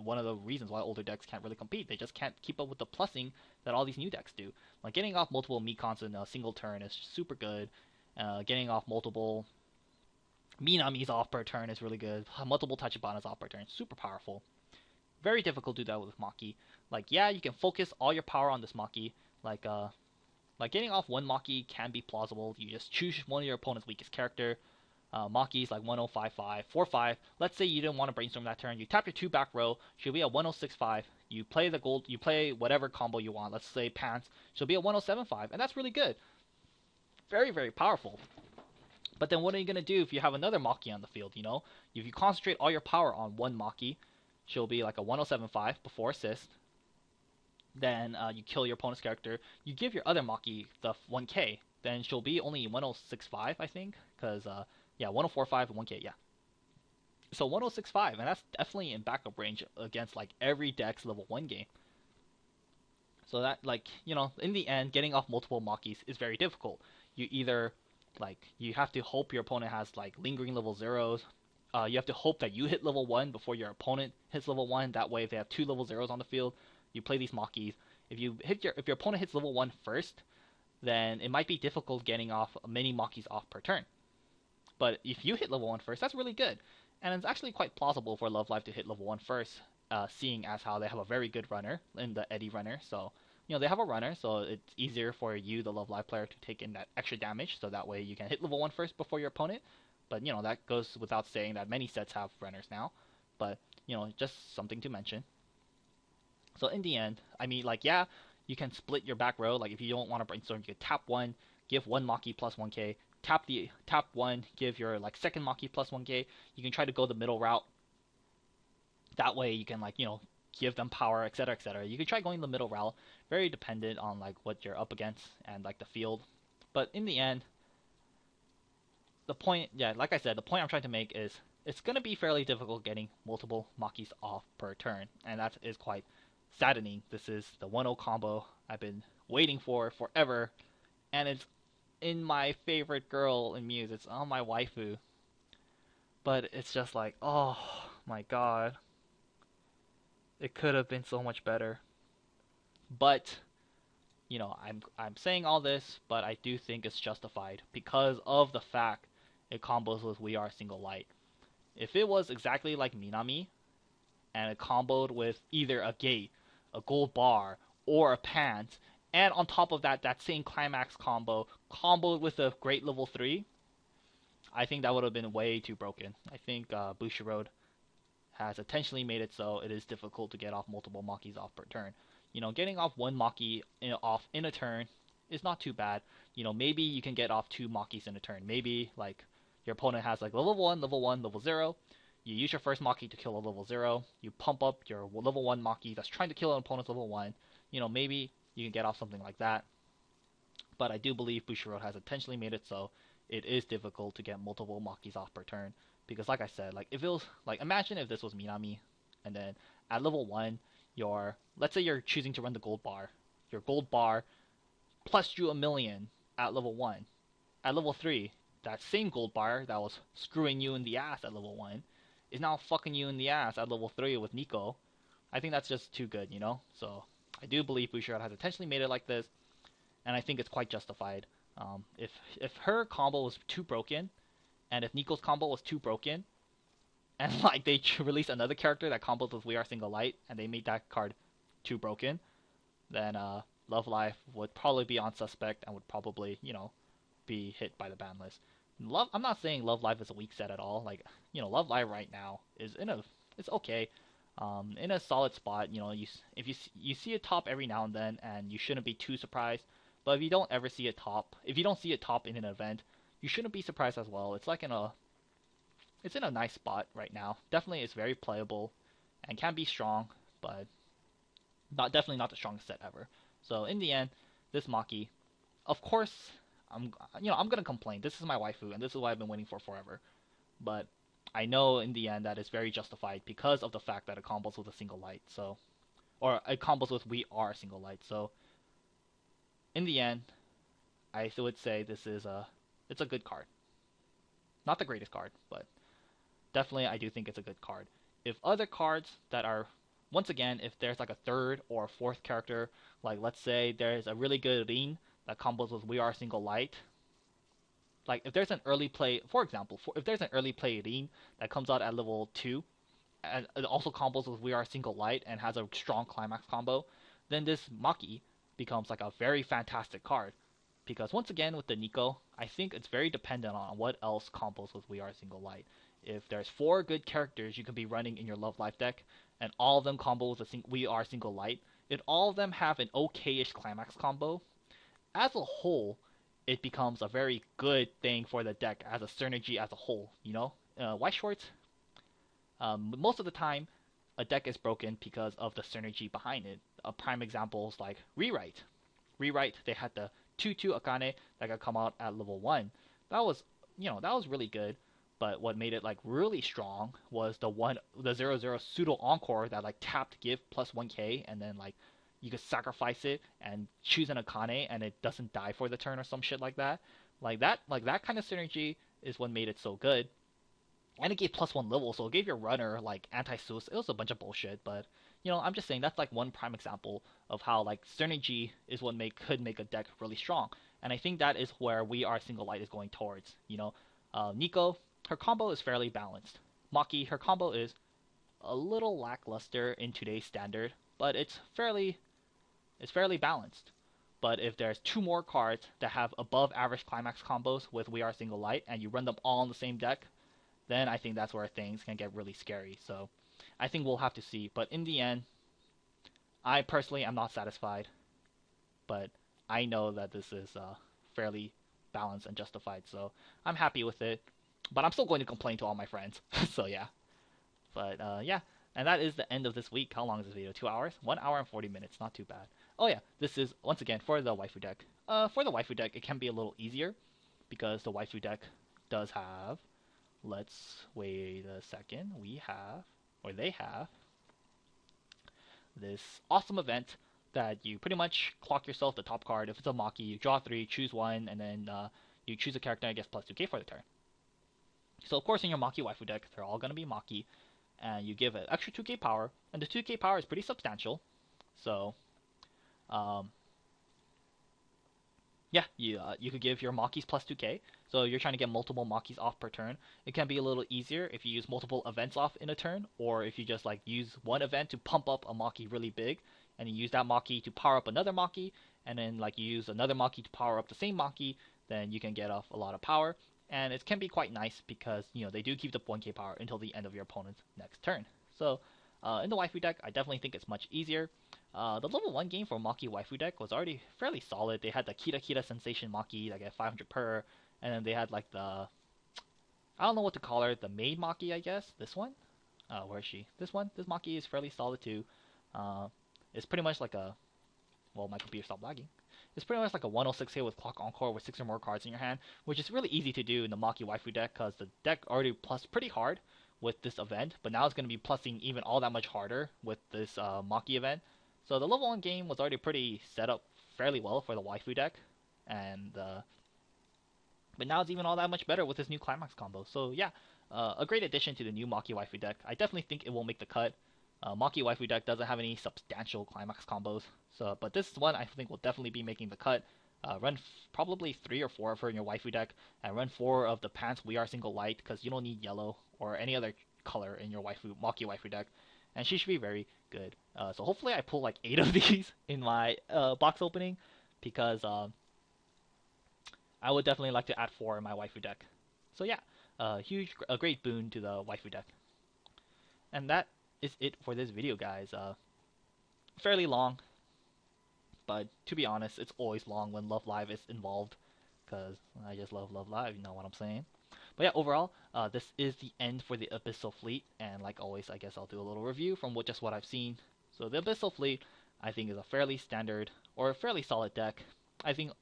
one of the reasons why older decks can't really compete. They just can't keep up with the plussing that all these new decks do. Like getting off multiple Mikons in a single turn is super good. Getting off multiple Minamis off per turn is really good. Multiple Tachibanas off per turn, super powerful. Very difficult to do that with Maki. Like yeah, you can focus all your power on this Maki. Like getting off one Maki can be plausible. You just choose one of your opponent's weakest character. Maki's like 1055, 45. Let's say you didn't want to brainstorm that turn. You tap your 2 back row. She'll be a 1065. You play the gold. You play whatever combo you want. Let's say pants. She'll be a 1075, and that's really good. Very powerful. But then what are you gonna do if you have another Maki on the field? If you concentrate all your power on one Maki, she'll be like a 1075 before assist. Then you kill your opponent's character. You give your other Maki the 1k. Then she'll be only 1065, I think, because 1045 and 1k, yeah. So 1065, and that's definitely in backup range against like every deck's level 1 game. So that in the end, getting off multiple Makis is very difficult. You either you have to hope your opponent has like lingering level zeros. You have to hope that you hit level 1 before your opponent hits level 1. That way, if they have 2 level zeros on the field, you play these Makis. If your opponent hits level 1 first, then it might be difficult getting off many Makis off per turn. But if you hit level 1 first, that's really good. And it's actually quite plausible for Love Live to hit level 1 first, seeing as how they have a very good runner in the Eddie runner. So, they have a runner, so it's easier for you, the Love Live player, to take in that extra damage, so that way you can hit level 1 first before your opponent. But, that goes without saying that many sets have runners now. But, just something to mention. So in the end, I mean, you can split your back row. Like if you don't want to brainstorm, you could tap 1, give 1 Maki plus 1k, tap 1, give your second Maki plus 1k. You can try to go the middle route. That way you can give them power, etc., etc. You can try going the middle route. Very dependent on what you're up against and the field. But in the end, the point, yeah, like I said, the point I'm trying to make is it's gonna be fairly difficult getting multiple Makis off per turn, and that is quite saddening. This is the 1-0 combo I've been waiting for forever, and it's in my favorite girl in Muse. It's on my waifu, but it's just like, oh my god, it could have been so much better. But I'm saying all this, but I do think it's justified because of the fact it combos with We Are Single Light. If it was exactly like Minami and it comboed with either a gate, a gold bar, or a pant, and on top of that, that same climax combo comboed with a great level 3, I think that would have been way too broken. I think Bushiroad has intentionally made it so it is difficult to get off multiple Makis off per turn. Getting off one Maki off in a turn is not too bad. Maybe you can get off two Makis in a turn. Maybe like your opponent has like level 1, level 1, level 0. You use your first Maki to kill a level 0. You pump up your level 1 Maki that's trying to kill an opponent's level 1. Maybe you can get off something like that. But I do believe Bushiroad has intentionally made it so it is difficult to get multiple Makis off per turn. Because like I said, like if it was like imagine if this was Minami and then at level 1 let's say you're choosing to run the gold bar. Your gold bar plus you a million at level 1. At level 3, that same gold bar that was screwing you in the ass at level 1 is now fucking you in the ass at level 3 with Nico. I think that's just too good, So I do believe Bushiroad has intentionally made it like this, and I think it's quite justified. If her combo was too broken, and if Nico's combo was too broken, and like they released another character that combos with We Are Single Light, and they made that card too broken, then Love Life would probably be on suspect and would probably be hit by the ban list. I'm not saying Love Life is a weak set at all. Like Love Life right now is it's okay, in a solid spot. If you see it top every now and then, and you shouldn't be too surprised. But if you don't ever see it top, if you don't see it top in an event, you shouldn't be surprised as well. It's in a nice spot right now. Definitely, it's very playable and can be strong, but definitely not the strongest set ever. So in the end, this Maki, of course, I'm gonna complain. This is my waifu, and this is what I've been waiting for forever. But I know in the end that it's very justified because of the fact that it combos with a single light. Or it combos with We Are Single Light. So in the end, I would say it's a good card. Not the greatest card, but definitely I do think it's a good card. If other cards that are, once again, if there's like a third or fourth character, like let's say there's a really good Rin that combos with We Are Single Light. Like if there's an early play, for example, if there's an early play Rin that comes out at level 2, and it also combos with We Are Single Light and has a strong climax combo, then this Maki becomes like a very fantastic card. Because once again with the Nico, I think it's very dependent on what else combos with We Are Single Light. If there's 4 good characters you can be running in your Love Life deck, and all of them combo with We Are Single Light, if all of them have an okay-ish climax combo, as a whole, it becomes a very good thing for the deck as a synergy as a whole. Weiss Schwarz, most of the time, a deck is broken because of the synergy behind it. A prime example is like Rewrite. Rewrite, they had the 2/2 Akane that could come out at level 1. That was really good. But what made it like really strong was the 0/0 pseudo encore that like tapped give plus 1k, and then like you could sacrifice it and choose an Akane and it doesn't die for the turn or some shit like that. Like that kind of synergy is what made it so good. And it gave plus 1 level, so it gave your runner like anti-suicide. It was a bunch of bullshit, but I'm just saying that's like one prime example of how like synergy is what could make a deck really strong. And I think that is where We Are Single Light is going towards. Nico, her combo is fairly balanced. Maki, her combo is a little lackluster in today's standard, but it's fairly balanced. But if there's 2 more cards that have above average climax combos with We Are Single Light and you run them all in the same deck, then I think that's where things can get really scary. So I think we'll have to see. But in the end, I personally am not satisfied. But I know that this is fairly balanced and justified. So I'm happy with it. But I'm still going to complain to all my friends. So yeah. But yeah. And that is the end of this week. How long is this video? 2 hours? 1 hour and 40 minutes. Not too bad. Oh yeah. This is, once again, for the waifu deck. For the waifu deck, it can be a little easier. Because the waifu deck does have, let's wait a second, they have this awesome event that you pretty much clock yourself the top card. If it's a Maki, you draw 3, choose 1, and then you choose a character and it gets plus 2k for the turn. So of course in your Maki waifu deck, they're all going to be Maki, and you give it extra 2k power, and the 2k power is pretty substantial. So, yeah, you could give your Makis plus 2k. So you're trying to get multiple Makis off per turn. It can be a little easier if you use multiple events off in a turn, or if you just like use one event to pump up a Maki really big, and you use that Maki to power up another Maki, and then like you use another Maki to power up the same Maki, then you can get off a lot of power. And it can be quite nice because they do keep the 1k power until the end of your opponent's next turn. So in the waifu deck, I definitely think it's much easier. The level 1 game for Maki waifu deck was already fairly solid. They had the Kita Kita Sensation Maki that get 500 per, and then they had like the, I don't know what to call her, the maid Maki, I guess. This one? Where is she? This one? This Maki is fairly solid too. It's pretty much like a, well, my computer stopped lagging. It's pretty much like a 106 hit with Clock Encore with 6 or more cards in your hand, which is really easy to do in the Maki waifu deck because the deck already plus pretty hard with this event, but now it's going to be plussing even all that much harder with this Maki event. So the level 1 game was already pretty set up fairly well for the waifu deck, and but now it's even all that much better with this new Climax combo. So yeah, a great addition to the new Maki waifu deck. I definitely think it will make the cut. Maki waifu deck doesn't have any substantial Climax combos, so but this one I think will definitely be making the cut. Run probably 3 or 4 of her in your waifu deck, and run 4 of the Pants We Are Single Light because you don't need yellow or any other color in your Maki waifu deck, and she should be very good. So hopefully I pull like 8 of these in my box opening, because I would definitely like to add 4 in my waifu deck. So yeah, a great boon to the waifu deck. And that is it for this video, guys. Fairly long, but to be honest, it's always long when Love Live is involved, because I just love Love Live, you know what I'm saying? But yeah, overall, this is the end for the Abyssal Fleet, and like always, I guess I'll do a little review from just what I've seen. So the Abyssal Fleet, I think, is a fairly standard, or a fairly solid deck. I think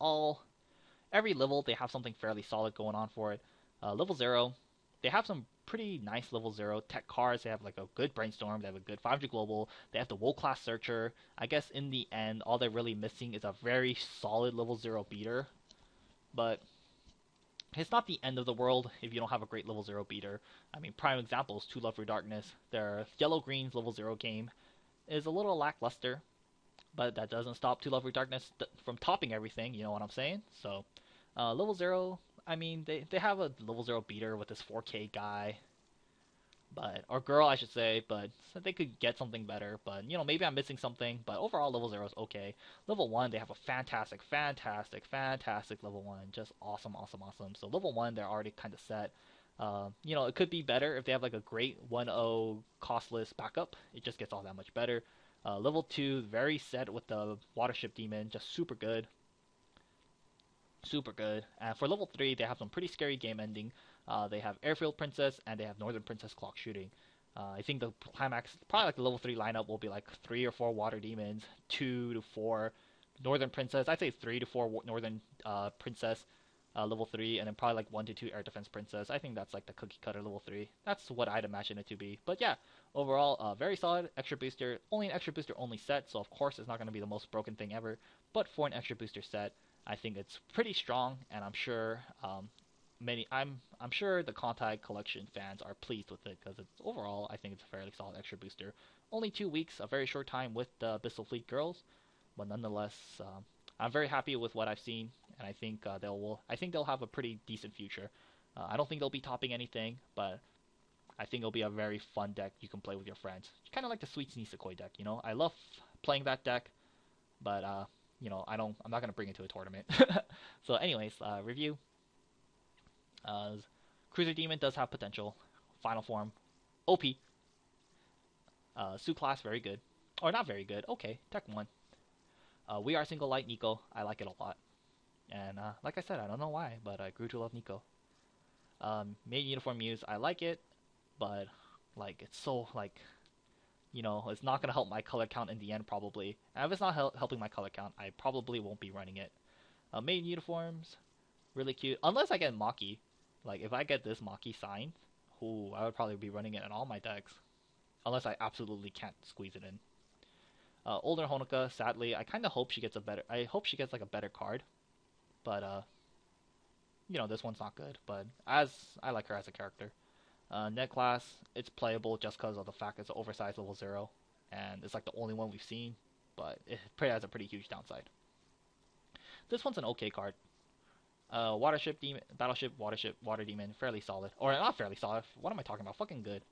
every level, they have something fairly solid going on for it. Level 0, they have some pretty nice level 0 tech cards. They have like a good Brainstorm, they have a good 500 Global, they have the World Class Searcher. I guess in the end, all they're really missing is a very solid level 0 beater. But it's not the end of the world if you don't have a great level 0 beater. I mean, prime example is To Love Your Darkness. Their Yellow-Green's level 0 game is a little lackluster, but that doesn't stop To Love Your Darkness from topping everything, you know what I'm saying? So, level 0, I mean, they have a level 0 beater with this 4K guy, or girl, I should say, but so they could get something better. But maybe I'm missing something. But overall, level 0 is okay. Level 1, they have a fantastic level 1, just awesome. So level 1, they're already kind of set. It could be better if they have like a great 1-0 costless backup. It just gets all that much better. Level 2, very set with the Watership Demon, just super good. And for level 3, they have some pretty scary game ending. They have Airfield Princess, and they have Northern Princess Clock Shooting. I think the climax, probably like the level 3 lineup, will be like 3 or 4 Water Demons, 2 to 4 Northern Princess. I'd say 3 to 4 Northern Princess, level 3, and then probably like 1 to 2 Air Defense Princess. I think that's like the cookie cutter level 3. That's what I'd imagine it to be. But yeah, overall, very solid. Extra booster, only an extra booster only set, so of course it's not going to be the most broken thing ever. But for an extra booster set, I think it's pretty strong, and I'm sure I'm sure the Kantai Collection fans are pleased with it, because it's overall, I think it's a fairly solid extra booster. Only 2 weeks, a very short time with the Abyssal Fleet girls, but nonetheless, I'm very happy with what I've seen, and I think they'll have a pretty decent future. I don't think they'll be topping anything, but I think it'll be a very fun deck you can play with your friends. Kind of like the Sweet Sneesekoi deck, I love playing that deck, but I'm not gonna bring it to a tournament. So anyways, review. Cruiser Demon does have potential. Final form, OP. Su class, very good. Or not very good, okay, Tech 1. We Are Single Light Nico, I like it a lot. And like I said, I don't know why, but I grew to love Nico. Maiden Uniform Muse, I like it, but like it's so like, it's not going to help my color count in the end probably. And if it's not helping my color count, I probably won't be running it. Maiden Uniforms, really cute. Unless I get Maki, Like, if I get this Maki signed, ooh, I would probably be running it in all my decks. Unless I absolutely can't squeeze it in. Older Honoka, sadly, I kind of hope she gets a better. I hope she gets like a better card, but this one's not good. But as I like her as a character. Net class, it's playable just because of the fact it's an oversized level 0, and it's like the only one we've seen, but it has a pretty huge downside. This one's an okay card. Watership Demon, Battleship, Watership, Water Demon, fairly solid. Or not fairly solid, what am I talking about? Fucking good.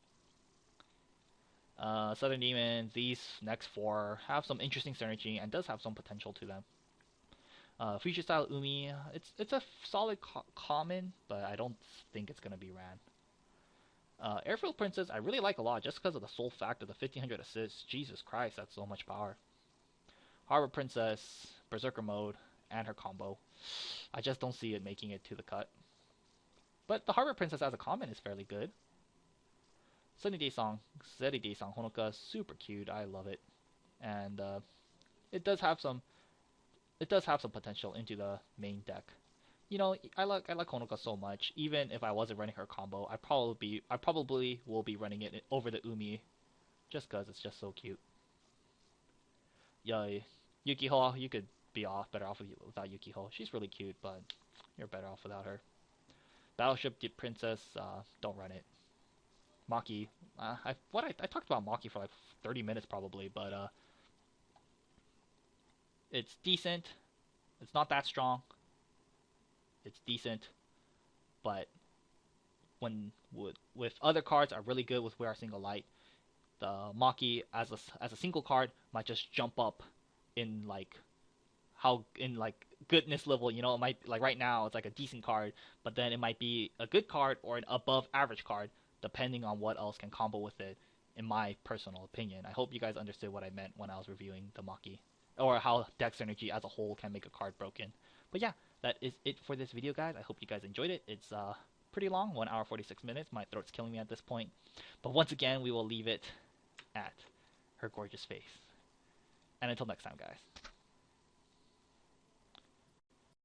Southern Demon, these next 4 have some interesting synergy and does have some potential to them. Future Style Umi, it's a solid common, but I don't think it's going to be ran. Airfield Princess, I really like a lot just because of the sole fact of the 1500 assists. Jesus Christ, that's so much power. Harbor Princess, Berserker Mode, and her combo. I just don't see it making it to the cut. But the Harbor Princess as a common is fairly good. Sunny Day Song, Honoka, super cute. I love it, and it does have some potential into the main deck. I like Honoka so much. Even if I wasn't running her combo, I probably will be running it over the Umi, just cause it's just so cute. Yeah, Yukiho, you could be better off without Yukiho. She's really cute, but you're better off without her. Battleship Princess, don't run it. Maki, I talked about Maki for like 30 minutes probably, but it's decent. It's not that strong. It's decent, but with other cards are really good with We Are Single Light, the Maki as a single card might just jump up in like goodness level. It might, like, right now it's like a decent card, but then it might be a good card or an above average card depending on what else can combo with it, in my personal opinion. I hope you guys understood what I meant when I was reviewing the Maki, or how deck synergy as a whole can make a card broken. But yeah, that is it for this video, guys. I hope you guys enjoyed it. It's pretty long, 1 hour 46 minutes. My throat's killing me at this point. But once again, we will leave it at her gorgeous face. And until next time, guys.